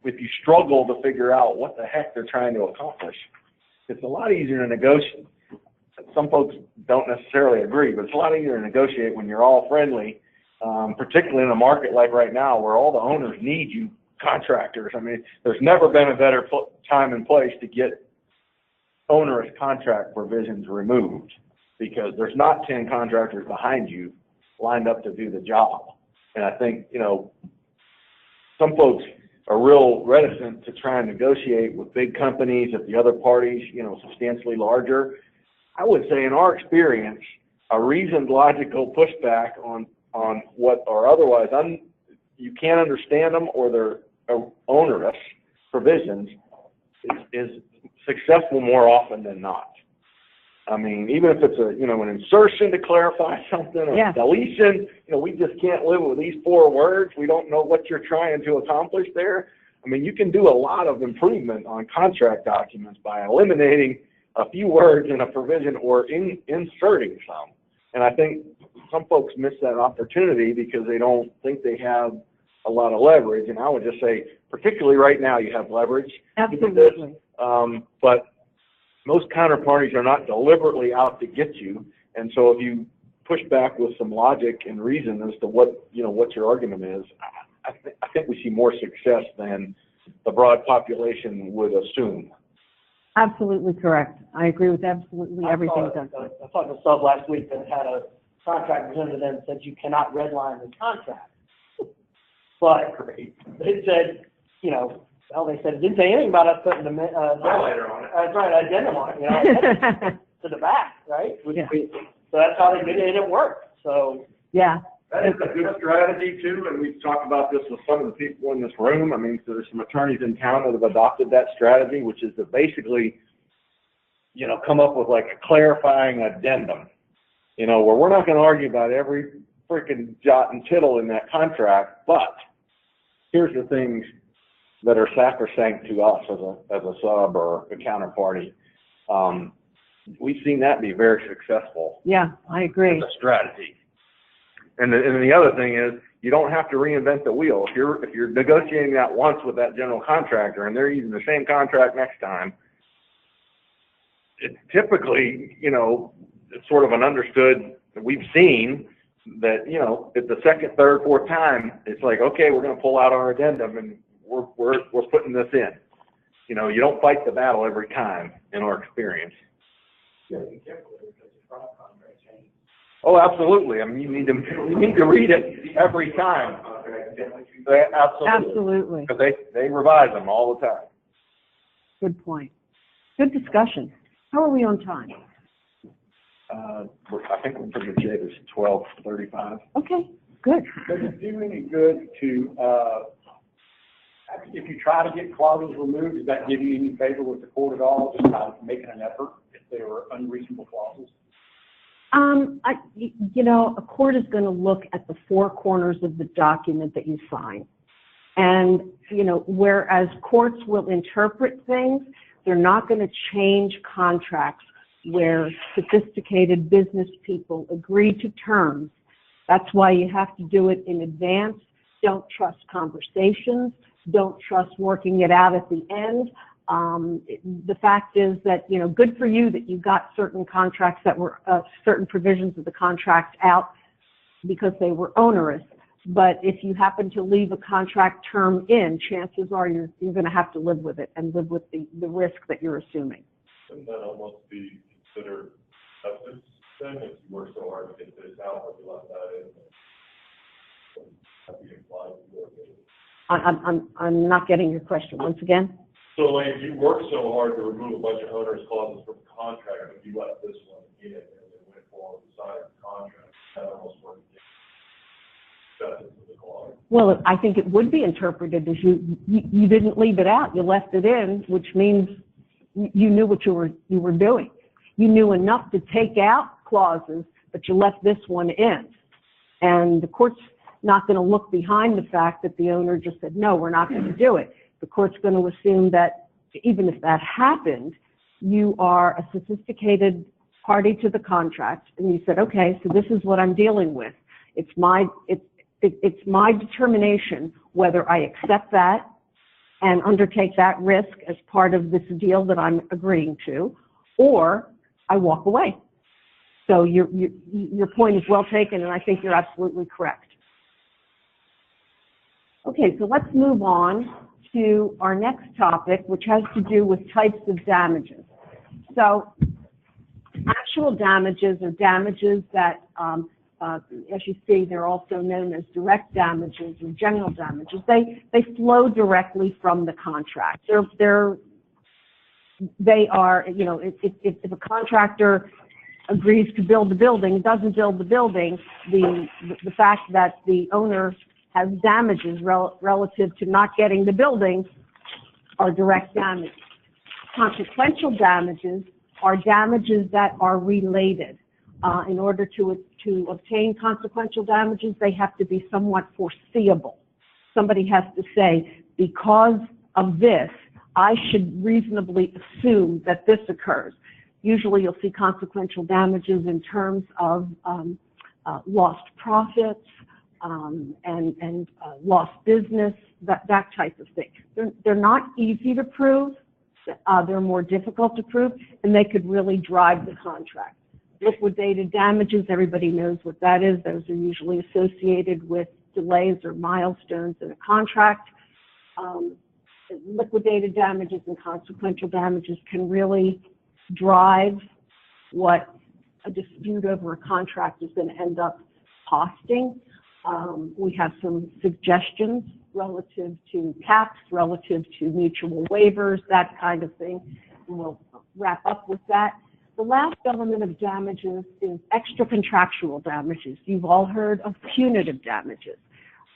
if you struggle to figure out what the heck they're trying to accomplish, it's a lot easier to negotiate. Some folks don't necessarily agree, but it's a lot easier to negotiate when you're all friendly, particularly in a market like right now where all the owners need you contractors. I mean, there's never been a better time and place to get onerous contract provisions removed, because there's not 10 contractors behind you lined up to do the job. And I think, some folks are real reticent to try and negotiate with big companies if the other party's, substantially larger. I would say in our experience, a reasoned logical pushback on what are otherwise you can't understand them or they're onerous provisions is successful more often than not. I mean, even if it's an insertion to clarify something or a deletion, we just can't live with these 4 words. We don't know what you're trying to accomplish there. I mean, you can do a lot of improvement on contract documents by eliminating a few words in a provision or inserting some. And I think some folks miss that opportunity because they don't think they have a lot of leverage. And I would just say, particularly right now, you have leverage. Absolutely. But most counterparties are not deliberately out to get you. And so if you push back with some logic and reason as to what, you know, what your argument is, I think we see more success than the broad population would assume. Absolutely correct. I agree with absolutely everything Doug said. I talked to a sub last week that had a contract presented to them that said you cannot redline this contract. But they said, you know, well, they said it didn't say anything about us putting the Highlighter on it. That's right, addendum on it, you know, to the back, right? Yeah. So that's how they did it, and it worked. So Yeah. That is a good strategy too, and we've talked about this with some of the people in this room. I mean, so there's some attorneys in town that have adopted that strategy, which is to basically, you know, come up with like a clarifying addendum, you know, where we're not going to argue about every freaking jot and tittle in that contract, but here's the things that are sacrosanct to us as a sub or a counterparty. We've seen that be very successful. Yeah, I agree. As a strategy. And the other thing is, you don't have to reinvent the wheel. If you're negotiating that once with that general contractor and they're using the same contract next time, it's typically, you know, it's sort of an understood, we've seen that, you know, at the second, third, fourth time, it's like, okay, we're going to pull out our addendum and we're putting this in. You know, you don't fight the battle every time in our experience. Oh, absolutely. I mean, you need to read it every time. Absolutely. Because they revise them all the time. Good point. Good discussion. How are we on time? I think we're pretty good shape. It's 12:35. Okay, good. Does it do any good to, if you try to get clauses removed, does that give you any favor with the court at all, just by making an effort if they were unreasonable clauses? You know, a court is going to look at the four corners of the document that you sign. And, you know, whereas courts will interpret things, they're not going to change contracts where sophisticated business people agree to terms. That's why you have to do it in advance. Don't trust conversations. Don't trust working it out at the end. The fact is that, you know, good for you that you got certain contracts that were, certain provisions of the contract out because they were onerous. But if you happen to leave a contract term in, chances are you're going to have to live with it and live with the risk that you're assuming. Shouldn't that almost be considered justice then, if you work so hard to get this out, but you left that in? That'd be implied. I'm not getting your question. Once again? So like, if you work so hard to remove a bunch of onerous clauses from the contract, but you let this one in and then went forward and signed the contract, that almost worked against justice of the clause. Well, I think it would be interpreted as you didn't leave it out. You left it in, which means you knew what you were doing. You knew enough to take out clauses, but you left this one in. And the court's not going to look behind the fact that the owner just said, no, we're not going to do it. The court's going to assume that even if that happened, you are a sophisticated party to the contract, and you said, okay, so this is what I'm dealing with. It's my determination whether I accept that and undertake that risk as part of this deal that I'm agreeing to, or I walk away. So your point is well taken, and I think you're absolutely correct. Okay, so let's move on to our next topic, which has to do with types of damages. So actual damages are damages that, as you see, they're also known as direct damages or general damages. They flow directly from the contract. They are, you know, if a contractor agrees to build the building, doesn't build the building, the fact that the owner has damages relative to not getting the building are direct damages. Consequential damages are damages that are related. In order to obtain consequential damages, they have to be somewhat foreseeable. Somebody has to say, because of this, I should reasonably assume that this occurs. Usually you'll see consequential damages in terms of lost profits, and lost business, that type of thing. They're not easy to prove. They're more difficult to prove, and they could really drive the contract. Liquidated damages, everybody knows what that is. Those are usually associated with delays or milestones in a contract. Liquidated damages and consequential damages can really drive what a dispute over a contract is going to end up costing. We have some suggestions relative to caps, relative to mutual waivers, that kind of thing. And we'll wrap up with that. The last element of damages is extra contractual damages. You've all heard of punitive damages.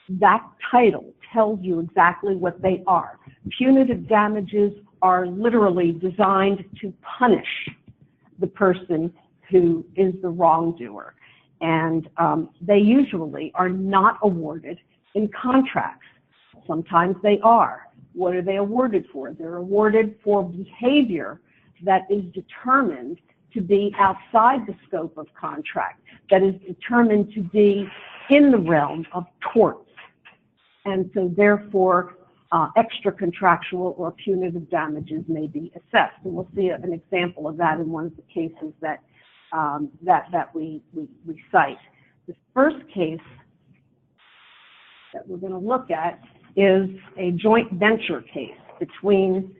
That title tells you exactly what they are. Punitive damages are literally designed to punish the person who is the wrongdoer. And they usually are not awarded in contracts. Sometimes they are. What are they awarded for? They're awarded for behavior that is determined to be outside the scope of contract, that is determined to be in the realm of torts. And so therefore, extra contractual or punitive damages may be assessed. And we'll see an example of that in one of the cases that we cite. The first case that we're going to look at is a joint venture case between,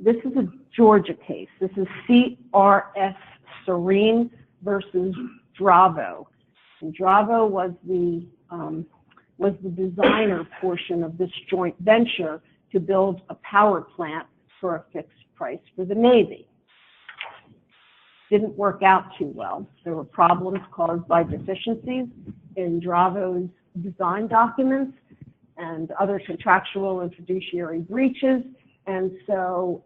this is a Georgia case. This is CRS Serene versus Dravo. And Dravo was the designer portion of this joint venture to build a power plant for a fixed price for the Navy. Didn't work out too well. There were problems caused by deficiencies in Dravo's design documents and other contractual and fiduciary breaches. And so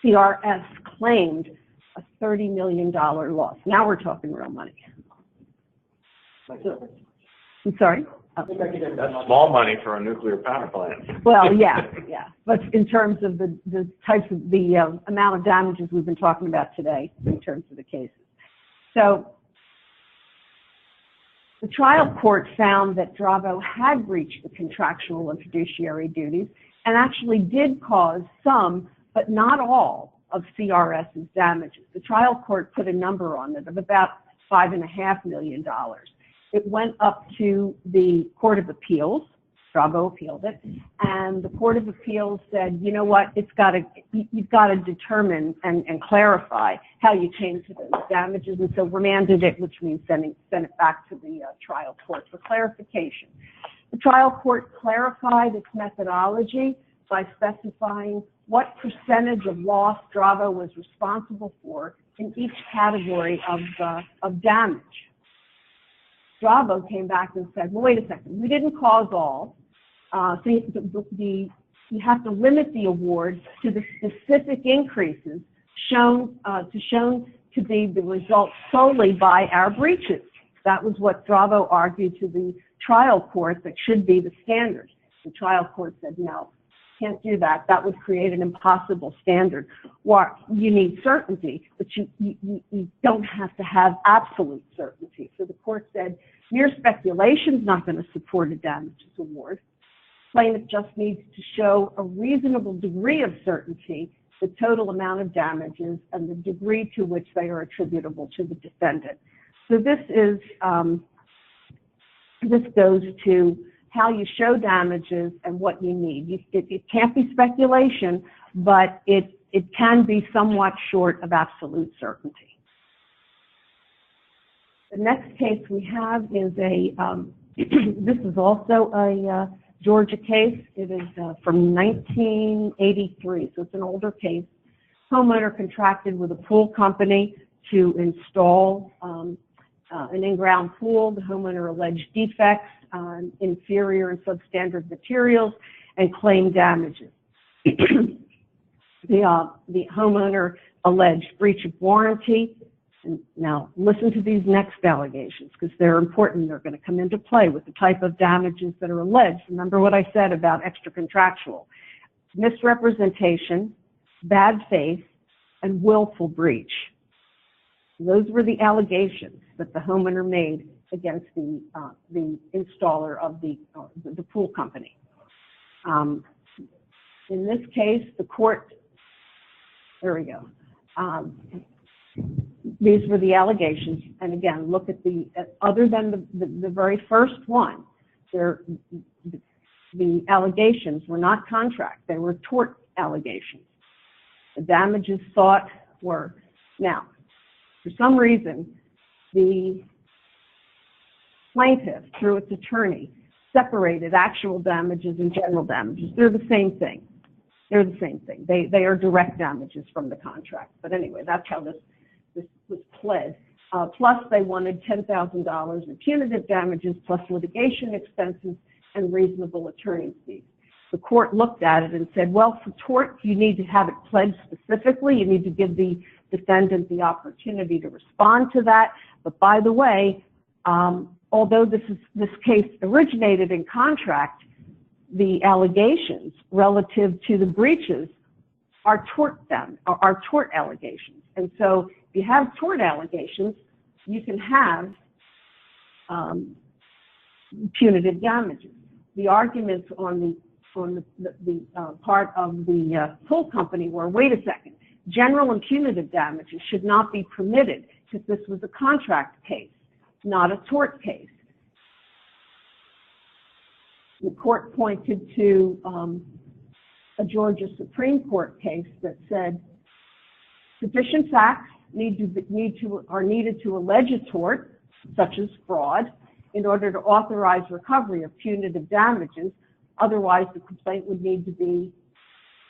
CRS claimed a $30 million loss. Now we're talking real money. So, I'm sorry? That's small money for a nuclear power plant. Well, yeah. But in terms of the types of, the amount of damages we've been talking about today in terms of the cases. So the trial court found that Dravo had breached the contractual and fiduciary duties and actually did cause some, but not all, of CRS's damages. The trial court put a number on it of about $5.5 million. It went up to the Court of Appeals. Dravo appealed it, and the Court of Appeals said, you know what, you've got to determine and clarify how you came to those damages, and so remanded it, which means sent it back to the trial court for clarification. The trial court clarified its methodology by specifying what percentage of loss Dravo was responsible for in each category of damage. Dravo came back and said, well, wait a second, we didn't cause all. So you have to limit the award to the specific increases shown to be the result solely by our breaches. That was what Dravo argued to the trial court that should be the standard. The trial court said, no, can't do that. That would create an impossible standard. Well, you need certainty, but you don't have to have absolute certainty. So the court said, mere speculation is not going to support a damages award. Plaintiff just needs to show a reasonable degree of certainty, the total amount of damages, and the degree to which they are attributable to the defendant. So this goes to how you show damages and what you need. It can't be speculation, but it can be somewhat short of absolute certainty. The next case we have is this is also a Georgia case. It is from 1983, so it's an older case. Homeowner contracted with a pool company to install an in-ground pool. The homeowner alleged defects, inferior and substandard materials, and claimed damages. The homeowner alleged breach of warranty. And now, listen to these next allegations, because they're important. They're going to come into play with the type of damages that are alleged. Remember what I said about extra contractual. Misrepresentation, bad faith, and willful breach. Those were the allegations that the homeowner made against the installer of the pool company. In this case, the court, there we go. These were the allegations, and again, look at other than the very first one, the allegations were not contract, they were tort allegations. The damages sought were, now, for some reason, the plaintiff, through its attorney, separated actual damages and general damages. They're the same thing. They're the same thing. They are direct damages from the contract. But anyway, that's how this was pled. Plus, they wanted $10,000 in punitive damages, plus litigation expenses and reasonable attorney fees. The court looked at it and said, well, for tort, you need to have it pled specifically. You need to give the defendant the opportunity to respond to that. But by the way, although this case originated in contract, the allegations relative to the breaches are tort allegations. And so if you have tort allegations, you can have punitive damages. The arguments on the part of the full company were, wait a second, general and punitive damages should not be permitted because this was a contract case, not a tort case. The court pointed to a Georgia Supreme Court case that said sufficient facts are needed to allege a tort, such as fraud, in order to authorize recovery of punitive damages. Otherwise, the complaint would need to be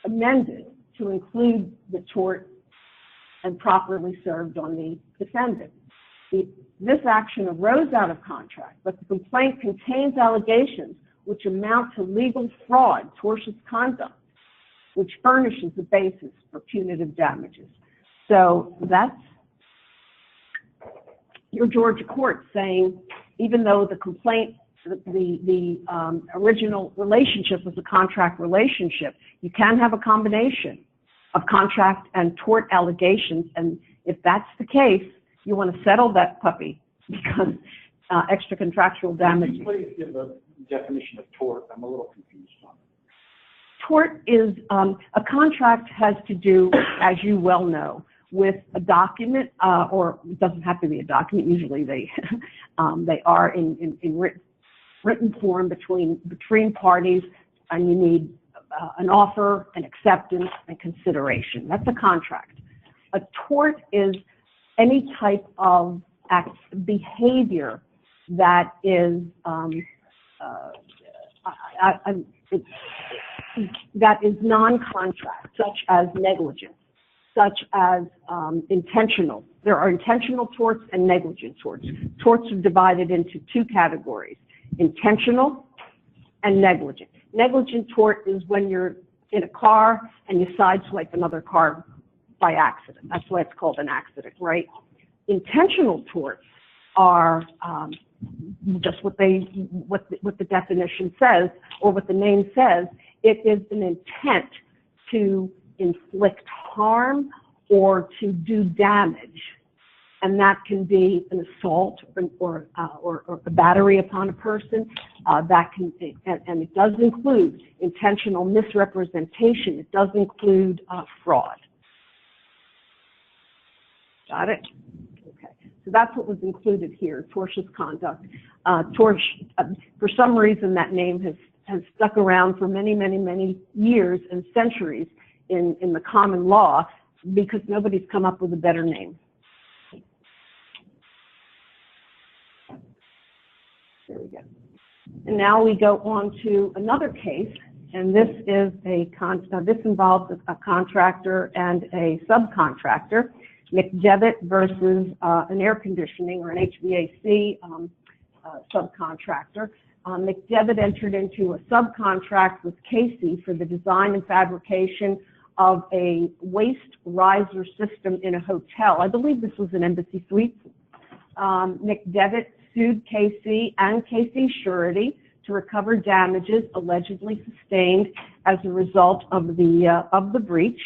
amended to include the tort and properly served on the defendant. This action arose out of contract, but the complaint contains allegations which amount to legal fraud, tortious conduct, which furnishes the basis for punitive damages. So that's your Georgia court saying, even though the complaint, the original relationship was a contract relationship, you can have a combination of contract and tort allegations, and if that's the case, you want to settle that puppy because extra contractual damage. Please give the definition of tort. I'm a little confused on it. Tort is, a contract has to do, as you well know, with a document, or it doesn't have to be a document. Usually they are in written form between parties, and you need an offer, an acceptance, and consideration. That's a contract. A tort is any type of behavior that is non-contract, such as negligence, such as intentional. There are intentional torts and negligent torts. Torts are divided into two categories: intentional and negligent. Negligent tort is when you're in a car and you sideswipe another car by accident. That's why it's called an accident, right? Intentional torts are just what the definition says, or what the name says. It is an intent to inflict harm or to do damage, and that can be an assault or a battery upon a person. And it does include intentional misrepresentation. It does include fraud. Got it? Okay. So that's what was included here: tortious conduct. For some reason, that name has stuck around for many, many, many years and centuries in the common law because nobody's come up with a better name. There we go. And now we go on to another case, and this is this involves a contractor and a subcontractor, McDevitt versus an air conditioning or an HVAC subcontractor. McDevitt entered into a subcontract with Casey for the design and fabrication of a waste riser system in a hotel. I believe this was an Embassy Suites. McDevitt sued Casey and Casey Surety to recover damages allegedly sustained as a result of the breach.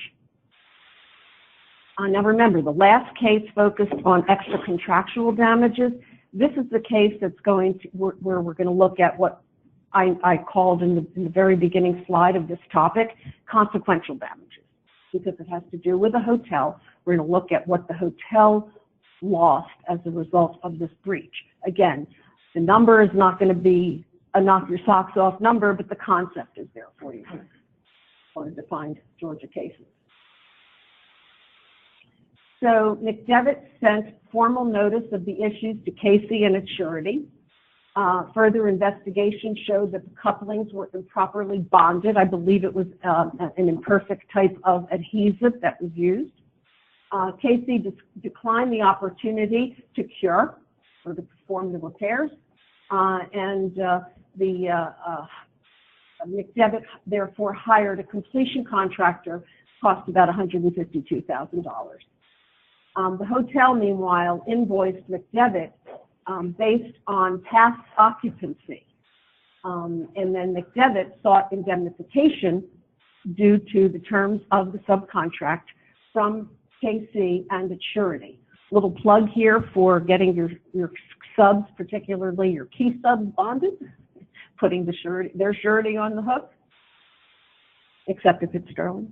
Now remember, the last case focused on extra contractual damages. This is the case that's where we're going to look at what I called in the very beginning slide of this topic, consequential damages, because it has to do with a hotel We're going to look at what the hotel lost as a result of this breach. Again, the number is not going to be a knock your socks off number, but the concept is there for you. Want to find Georgia cases. So McDevitt sent formal notice of the issues to Casey and its surety. Further investigation showed that the couplings were improperly bonded. I believe it was an imperfect type of adhesive that was used. Casey declined the opportunity to cure or to perform the repairs, and McDevitt therefore hired a completion contractor, cost about $152,000. The hotel, meanwhile, invoiced McDevitt based on past occupancy. And then McDevitt sought indemnification due to the terms of the subcontract from KC and its surety. Little plug here for getting your subs, particularly your key subs, bonded, putting their surety on the hook, except if it's Sterling.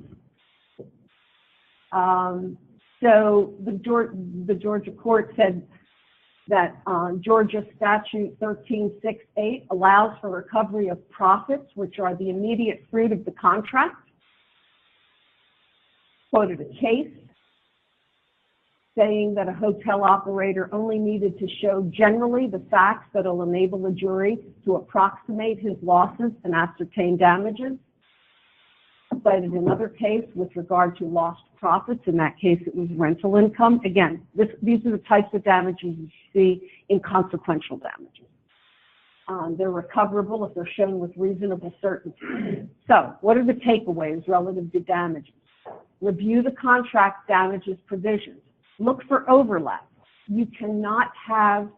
So the Georgia court said that Georgia statute 1368 allows for recovery of profits, which are the immediate fruit of the contract. Quoted a case saying that a hotel operator only needed to show generally the facts that will enable a jury to approximate his losses and ascertain damages. Cited another case with regard to lost profits. In that case, it was rental income. Again, these are the types of damages you see in consequential damages. They're recoverable if they're shown with reasonable certainty. So, what are the takeaways relative to damages? Review the contract damages provisions. Look for overlap. You cannot have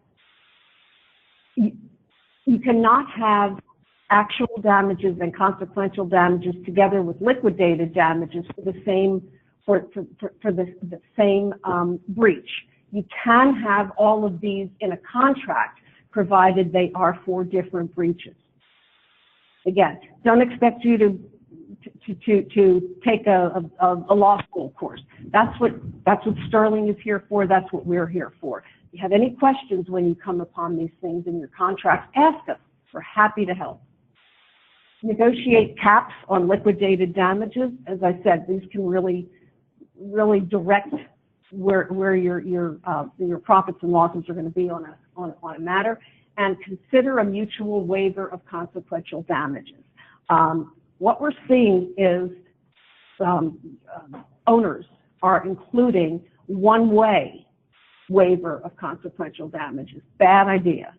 actual damages and consequential damages together with liquidated damages for the same breach. You can have all of these in a contract, provided they are for different breaches. Again, don't expect you to take a law school course. That's what Sterling is here for. That's what we're here for. If you have any questions when you come upon these things in your contracts, ask us. We're happy to help. Negotiate caps on liquidated damages. As I said, these can really direct where your profits and losses are going to be on a matter, and consider a mutual waiver of consequential damages. What we're seeing is owners are including one-way waiver of consequential damages. Bad idea.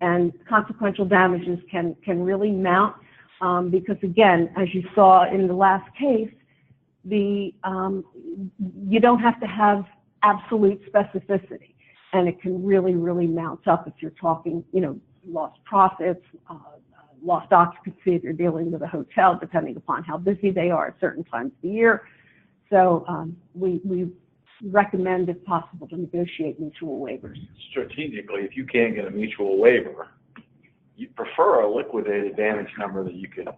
And consequential damages can really mount because, again, as you saw in the last case, you don't have to have absolute specificity, and it can really mount up if you're talking, lost profits, lost occupancy if you're dealing with a hotel, depending upon how busy they are at certain times of the year. So we recommend, if possible, to negotiate mutual waivers. Strategically, if you can't get a mutual waiver, you prefer a liquidated damage number that you could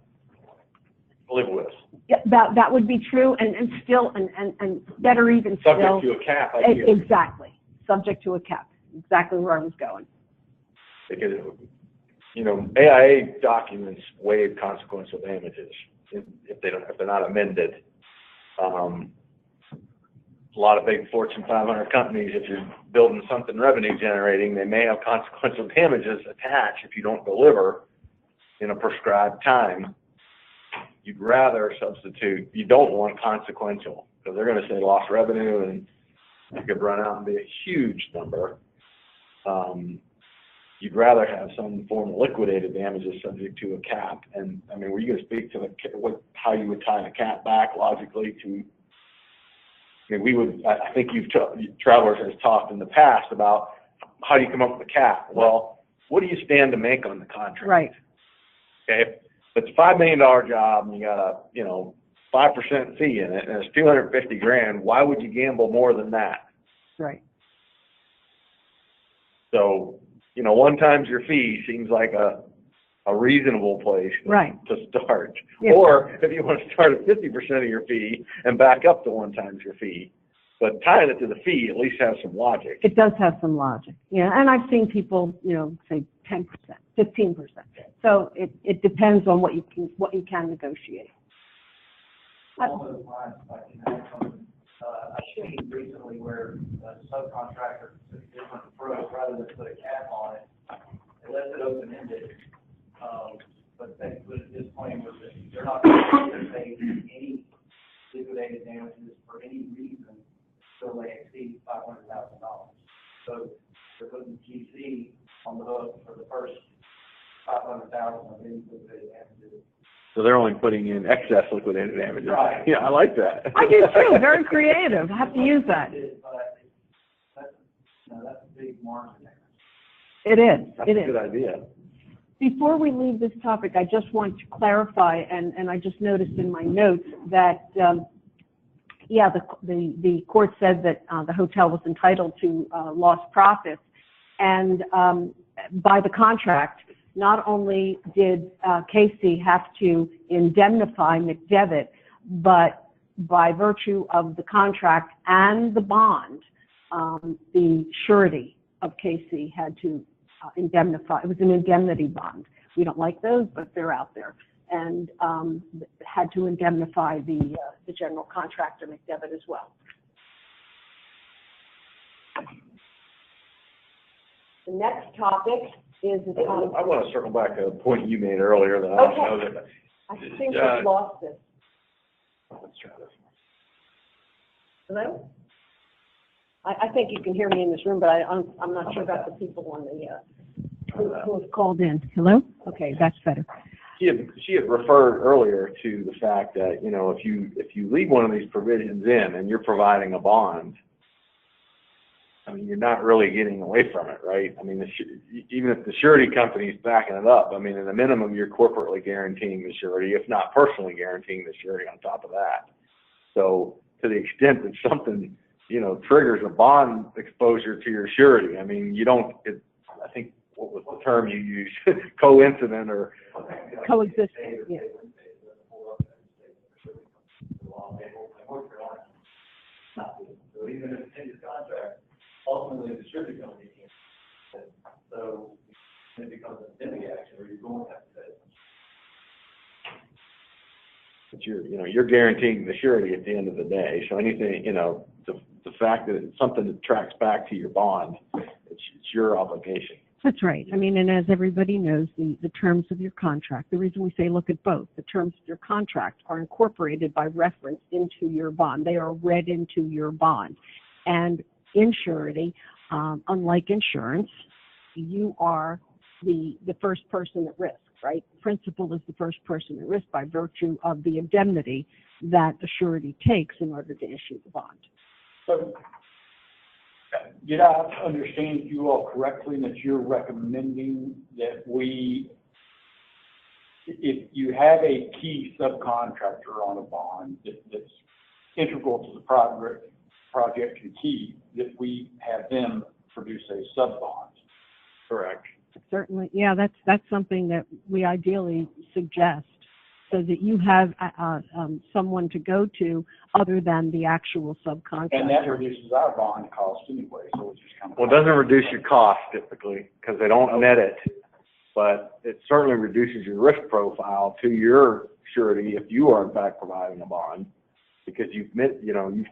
live with. Yeah, that would be true, and still, and better even still. Subject to a cap, ideally. Exactly. Subject to a cap. Exactly where I was going. Because, AIA documents waive consequential damages if they're not amended. A lot of big Fortune 500 companies, if you're building something revenue generating, they may have consequential damages attached if you don't deliver in a prescribed time. You'd rather substitute, you don't want consequential, because they're going to say lost revenue, and it could run out and be a huge number. You'd rather have some form of liquidated damages subject to a cap. And I mean, were you going to speak to how you would tie the cap back logically to? I mean, I think Travelers has talked in the past about how do you come up with a cap? Well, what do you stand to make on the contract? Right. Okay. If it's a $5 million job and you got a 5% fee in it and it's $250,000, why would you gamble more than that? Right. So, 1 times your fee seems like a reasonable place to start. Yeah. Or if you want to start at 50% of your fee and back up to 1 times your fee, But tying it to the fee at least has some logic. It does have some logic, yeah, and I've seen people, say 10%, 15%. So it depends on what you can negotiate. Along those lines, I can add something. I seen recently where a subcontractor took a different approach, rather than put a cap on it, they left it open-ended. But they put a disclaimer that they're not going to pay any liquidated damages for any reason until they exceed $500,000. So they're putting GC on the hook for the first $500,000 of any liquidated damages. So they're only putting in excess liquidated damages. Right. Yeah, I like that. I do too, very creative, I have to use that. But that's a big margin there. It is, That's it a is. good idea. Before we leave this topic, I just want to clarify, and I just noticed in my notes that, the court said that the hotel was entitled to lost profits, and by the contract, not only did Casey have to indemnify McDevitt, but by virtue of the contract and the bond, the surety of Casey had to indemnify. It was an indemnity bond. We don't like those, but they're out there. And had to indemnify the general contractor, McDevitt, as well. The next topic is the I want to circle back to a point you made earlier that I don't know that. I think we've lost this. Let's try this. Hello? I think you can hear me in this room, but I'm not sure about the people on the, who have called in. Hello? Okay, that's better. She had referred earlier to the fact that, if you leave one of these provisions in and you're providing a bond, I mean, you're not really getting away from it, right? I mean, even if the surety company is backing it up, I mean, in a minimum, you're corporately guaranteeing the surety, if not personally guaranteeing the surety on top of that. So to the extent that something, triggers a bond exposure to your surety, I mean, I think, what was the term you used? Coincident or Coexisting, yeah. So even if it's in your contract, ultimately the surety company can't. So it becomes a indemnity action where you're going to have to pay. But you're guaranteeing the surety at the end of the day. So anything, the fact that it's something that tracks back to your bond, it's your obligation. That's right. I mean, and as everybody knows, the terms of your contract, the reason we say look at both, the terms of your contract are incorporated by reference into your bond. They are read into your bond. And in surety, unlike insurance, you are the first person at risk, right? Principal is the first person at risk by virtue of the indemnity that the surety takes in order to issue the bond. So, did I understand you all correctly that you're recommending that if you have a key subcontractor on a bond that's integral to the project and key, that we have them produce a sub-bond? Correct. Certainly, yeah, that's something that we ideally suggest, so that you have someone to go to other than the actual subcontractor. And that reduces our bond cost anyway, so it's just kind of. Well, it doesn't reduce your cost typically because they don't net it, but it certainly reduces your risk profile to your surety if you are in fact providing a bond, because you've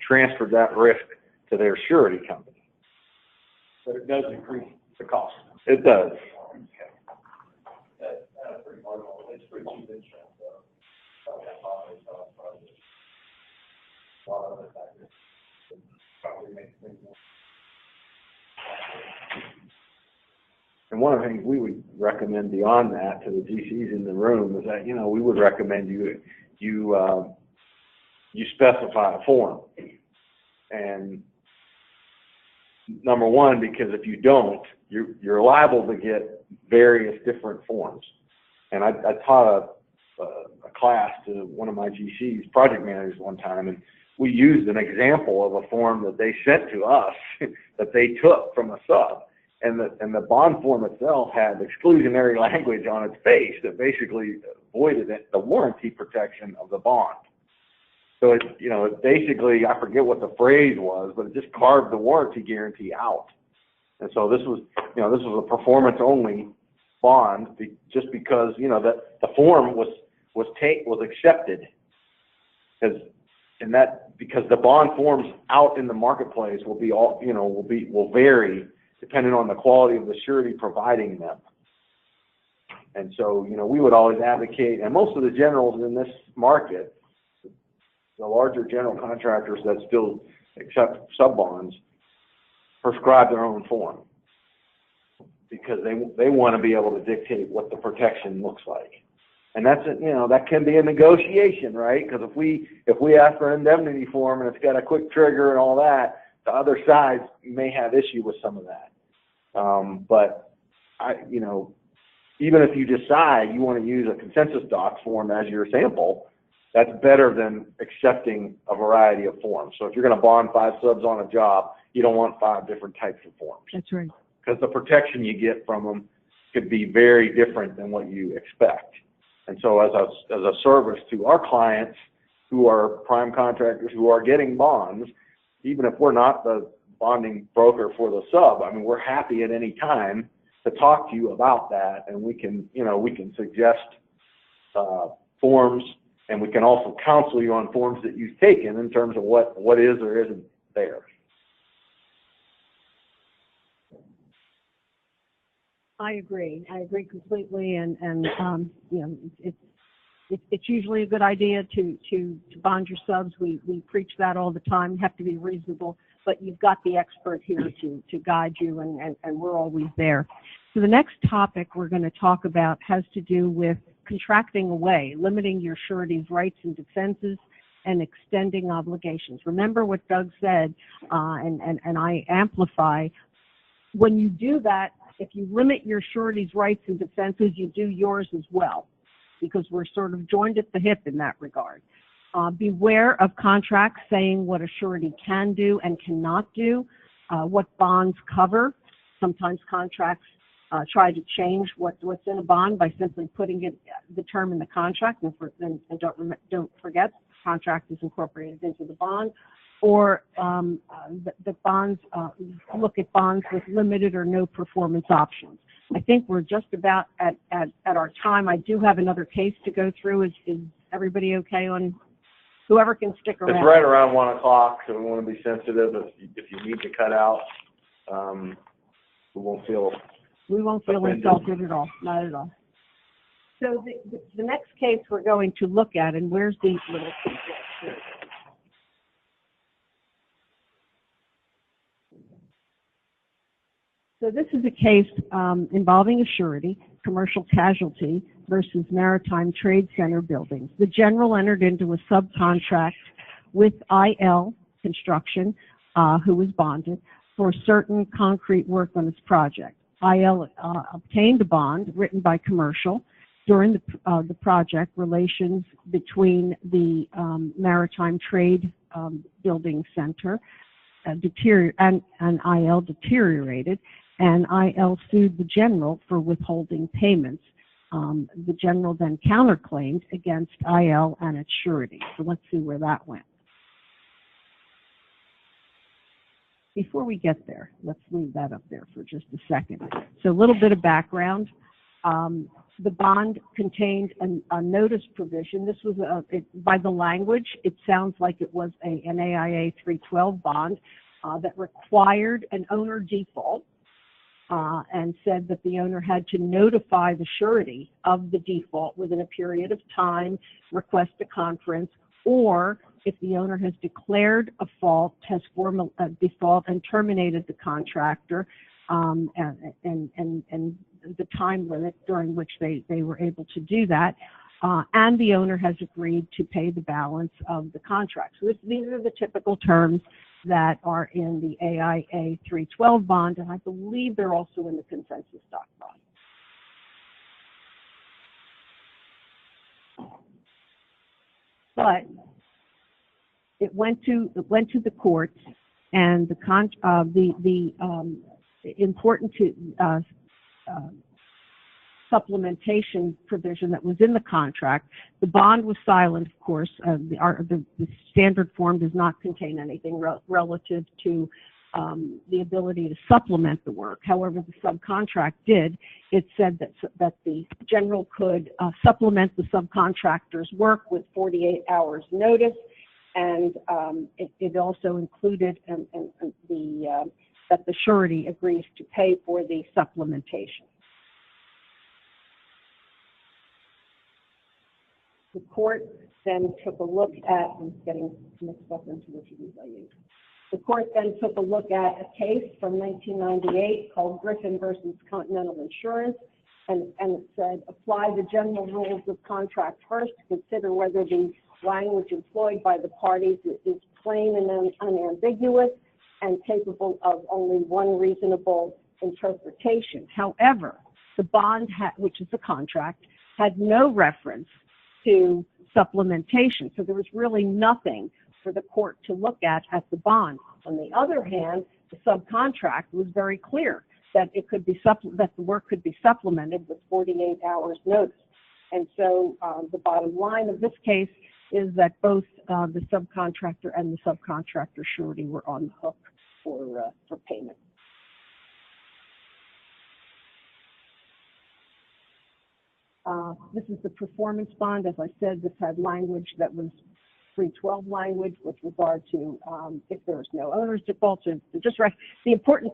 transferred that risk to their surety company. But it does increase the cost. It does. That's pretty marginal. It's pretty cheap insurance, though. A lot of other factors probably make things more. And one of the things we would recommend beyond that to the GCs in the room is that, we would recommend you specify a form. And number one, because if you don't, you're liable to get various different forms. And I taught a class to one of my GCs, project managers, one time, and we used an example of a form that they sent to us that they took from a sub. And the bond form itself had exclusionary language on its face that basically voided the warranty protection of the bond. So it, you know, it basically, I forget what the phrase was, but it just carved the warranty guarantee out. And so this was, you know, this was a performance only bond, just because, you know, that the form was accepted because the bond forms out in the marketplace will be all, you know, will vary depending on the quality of the surety providing them. And so, you know, we would always advocate, and most of the generals in this market, the larger general contractors that still accept sub-bonds, prescribe their own form, because they want to be able to dictate what the protection looks like. And that's, you know, that can be a negotiation, right? Because if we ask for an indemnity form and it's got a quick trigger and all that, the other side may have issue with some of that. But you know, even if you decide you want to use a consensus docs form as your sample, that's better than accepting a variety of forms. So if you're going to bond 5 subs on a job, you don't want 5 different types of forms. That's right. Because the protection you get from them could be very different than what you expect. And so as a service to our clients who are prime contractors who are getting bonds, even if we're not the bonding broker for the sub, I mean, we're happy at any time to talk to you about that, and we can, you know, we can suggest forms, and we can also counsel you on forms that you've taken in terms of what is or isn't there. I agree completely, and you know, it's usually a good idea to bond your subs. We preach that all the time. You have to be reasonable, but you've got the expert here to guide you, and we're always there. So the next topic we're going to talk about has to do with contracting away, limiting your surety's rights and defenses, and extending obligations. Remember what Doug said, and I amplify. When you do that, if you limit your surety's rights and defenses, you do yours as well, because we're sort of joined at the hip in that regard. Beware of contracts saying what a surety can do and cannot do, what bonds cover. Sometimes contracts try to change what's in a bond by simply putting the term in the contract, and don't forget, the contract is incorporated into the bond. Or the bonds, look at bonds with limited or no performance options. I think we're just about at our time. I do have another case to go through. Is everybody okay on whoever can stick around? It's right around 1 o'clock, so we want to be sensitive. If you need to cut out, we won't feel insulted at all, not at all. So the next case we're going to look at, and where's the little here? So this is a case involving a surety, commercial casualty versus Maritime Trade Center buildings. The general entered into a subcontract with IL Construction, who was bonded, for certain concrete work on its project. IL obtained a bond written by Commercial. During the project, relations between the Maritime Trade Building Center and IL deteriorated, and IL sued the general for withholding payments. The general then counterclaimed against IL and its surety. So let's see where that went. Before we get there, let's leave that up there for just a second. So a little bit of background. The bond contained a notice provision. This was, by the language, it sounds like it was an AIA 312 bond that required an owner default and said that the owner had to notify the surety of the default within a period of time, request a conference, or if the owner has declared a fault, has formal default and terminated the contractor, and the time limit during which they were able to do that, and the owner has agreed to pay the balance of the contract. So these are the typical terms that are in the AIA 312 bond, and I believe they're also in the consensus stock bond. But it went to the courts, and important to supplementation provision that was in the contract. The bond was silent, of course. The standard form does not contain anything relative to the ability to supplement the work. However, the subcontract did. It said that the general could supplement the subcontractor's work with 48 hours notice, and it also included that the surety agrees to pay for the supplementation. The court then took a look at, I'm getting mixed up into which of these I use. The court then took a look at a case from 1998 called Griffin versus Continental Insurance, and it said, apply the general rules of contract first to consider whether the language employed by the parties is plain and unambiguous and capable of only one reasonable interpretation. However, the bond, which is the contract, had no reference to supplementation, so there was really nothing for the court to look at the bond. On the other hand, the subcontract was very clear that it could be that the work could be supplemented with 48 hours notice. And so the bottom line of this case is that both the subcontractor and the subcontractor surety were on the hook for payment. This is the performance bond. As I said, this had language that was 312 language with regard to if there was no owner's default. So the important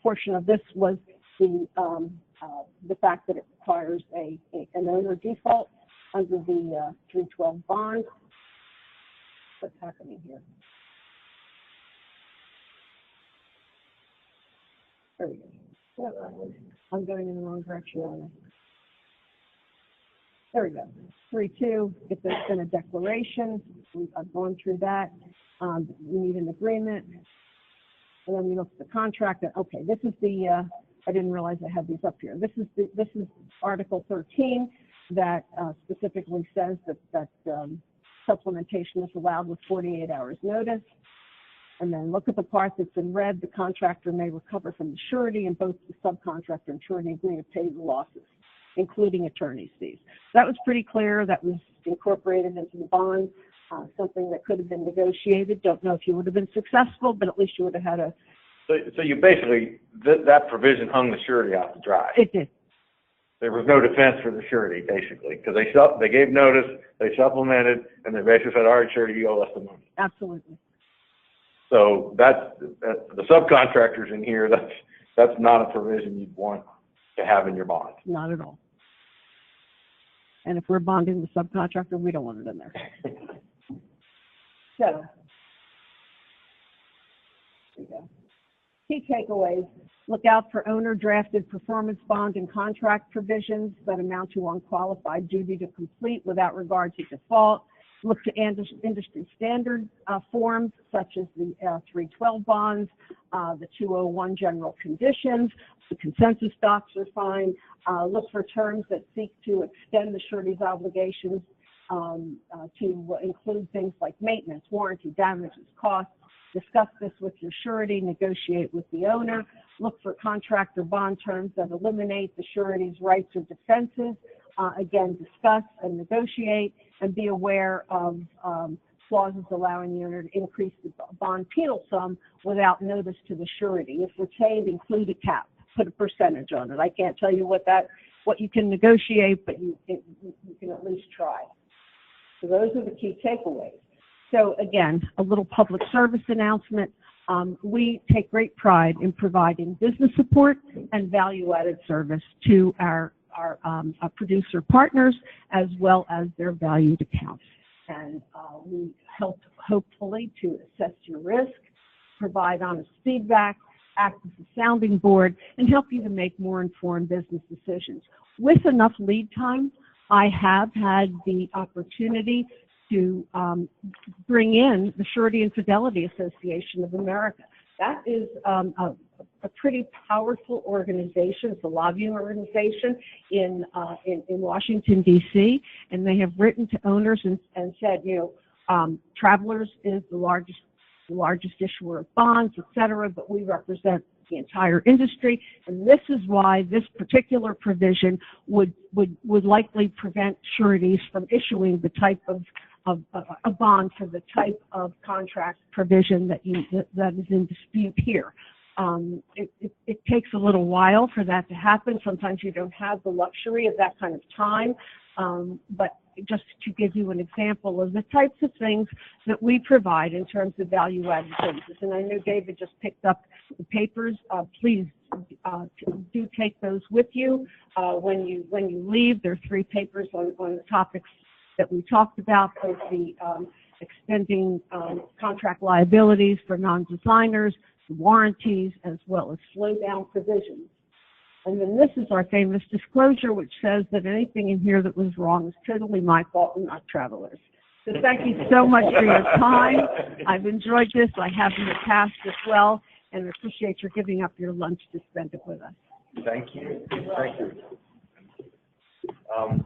portion of this was the fact that it requires an owner default under the 312 bond. What's happening here? There we go. I'm going in the wrong direction, aren't I? There we go. 3.2, if there's been a declaration, I've gone through that. We need an agreement. And then we look at the contract. Okay, this is the, I didn't realize I had these up here. This is Article 13 that specifically says that supplementation is allowed with 48 hours notice. And then look at the part that's in red. The contractor may recover from the surety, and both the subcontractor and surety agree to pay the losses, including attorney's fees. That was pretty clear. That was incorporated into the bond, something that could have been negotiated. Don't know if you would have been successful, but at least you would have had a... So you basically, that provision hung the surety out to dry. It did. There was no defense for the surety, basically, because they gave notice, they supplemented, and they basically said, all right, surety, you owe us the money. Absolutely. So that's the subcontractors in here, that's not a provision you'd want to have in your bond. Not at all. And if we're bonding the subcontractor, we don't want it in there. So, there you go. Key takeaways. Look out for owner-drafted performance bond and contract provisions that amount to unqualified duty to complete without regard to default. Look to industry standard forms such as the 312 bonds, the 201 general conditions. The consensus docs are fine. Look for terms that seek to extend the surety's obligations to include things like maintenance, warranty, damages, costs. Discuss this with your surety, negotiate with the owner. Look for contract or bond terms that eliminate the surety's rights or defenses. Again, discuss and negotiate, and be aware of clauses allowing the owner to increase the bond penal sum without notice to the surety. If retained, include a cap, put a percentage on it. I can't tell you what you can negotiate, but you can at least try. So those are the key takeaways. So again, a little public service announcement. We take great pride in providing business support and value-added service to our producer partners as well as their valued accounts. And we help hopefully to assess your risk, provide honest feedback, act as a sounding board, and help you to make more informed business decisions. With enough lead time, I have had the opportunity to bring in the Surety and Fidelity Association of America. That is a pretty powerful organization. It's a lobbying organization in Washington, D.C., and they have written to owners and said, Travelers is the largest issuer of bonds, et cetera, but we represent the entire industry. And this is why this particular provision would likely prevent sureties from issuing the type of a bond for the type of contract provision that is in dispute here. It takes a little while for that to happen. Sometimes you don't have the luxury of that kind of time, but just to give you an example of the types of things that we provide in terms of value-added services. And I know David just picked up the papers. Please do take those with you when you leave. There are 3 papers on the topics that we talked about, both the extending contract liabilities for non-designers, warranties, as well as slow-down provisions. And then this is our famous disclosure, which says that anything in here that was wrong is totally my fault and not Travelers. So thank you so much for your time. I've enjoyed this. I have in the past as well, and I appreciate your giving up your lunch to spend it with us. Thank you. Thank you.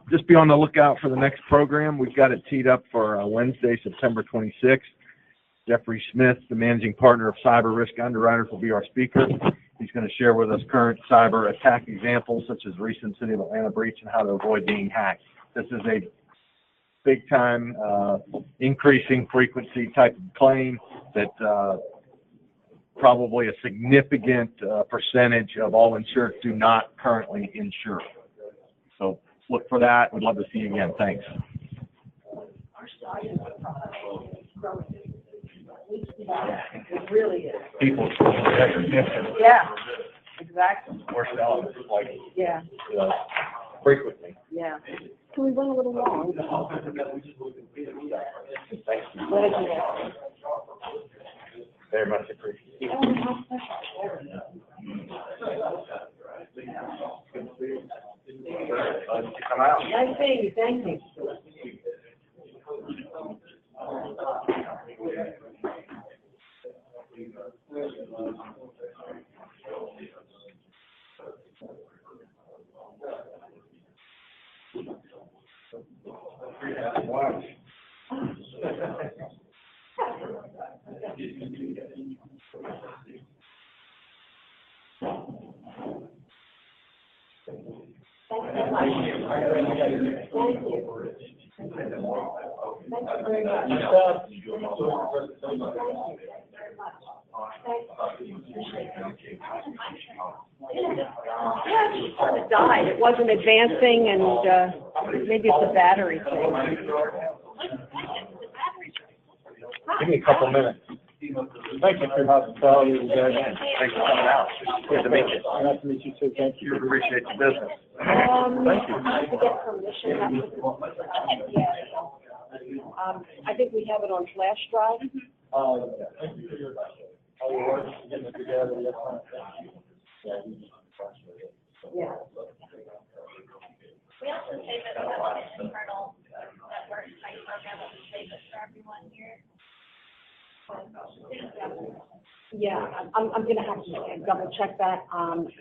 Just be on the lookout for the next program. We've got it teed up for Wednesday, September 26th. Jeffrey Smith, the managing partner of Cyber Risk Underwriters, will be our speaker. He's going to share with us current cyber attack examples, such as recent City of Atlanta breach and how to avoid being hacked. This is a big-time, increasing frequency type of claim that probably a significant percentage of all insureds do not currently insure. So look for that. We'd love to see you again. Thanks. It really is. People, Yeah, exactly. we're selling it like Yeah, frequently. yeah. Can we run a little long? Thank you. Very much appreciated. Come out. Nice seeing you. Thank you. It died. It wasn't advancing, and maybe it's a battery thing. Give me a couple minutes. Thank you for your hospitality today. Thanks for coming out. Good to meet you. Nice to meet you too. Thank you. Appreciate your business. Thank you. I have to get permission. I think we have it on flash drive. Thank you for your all your work, getting it together. Yeah. We also say that we have an internal network type program that we save it for everyone here. Yeah, I'm going to have to double check that.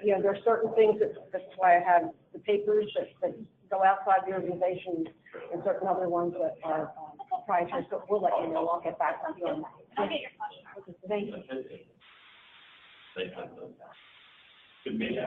You know, there are certain things that's why I have the papers that go outside the organization and certain other ones that are proprietary. So we'll let you know. I'll get back to you on that. I'll get your question. Thank you. Good meeting.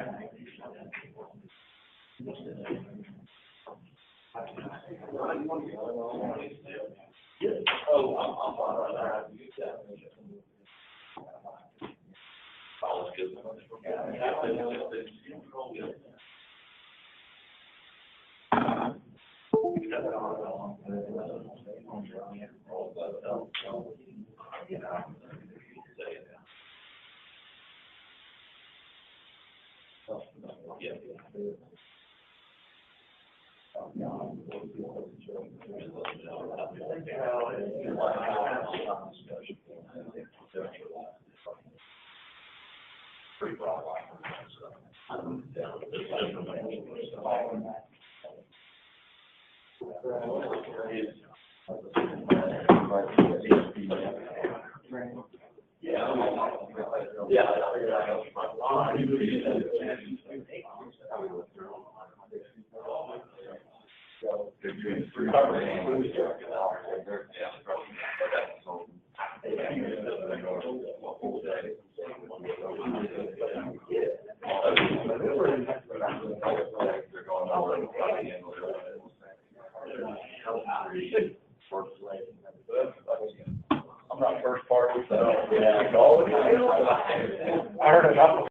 I'm not first party, so. Yeah. I heard enough.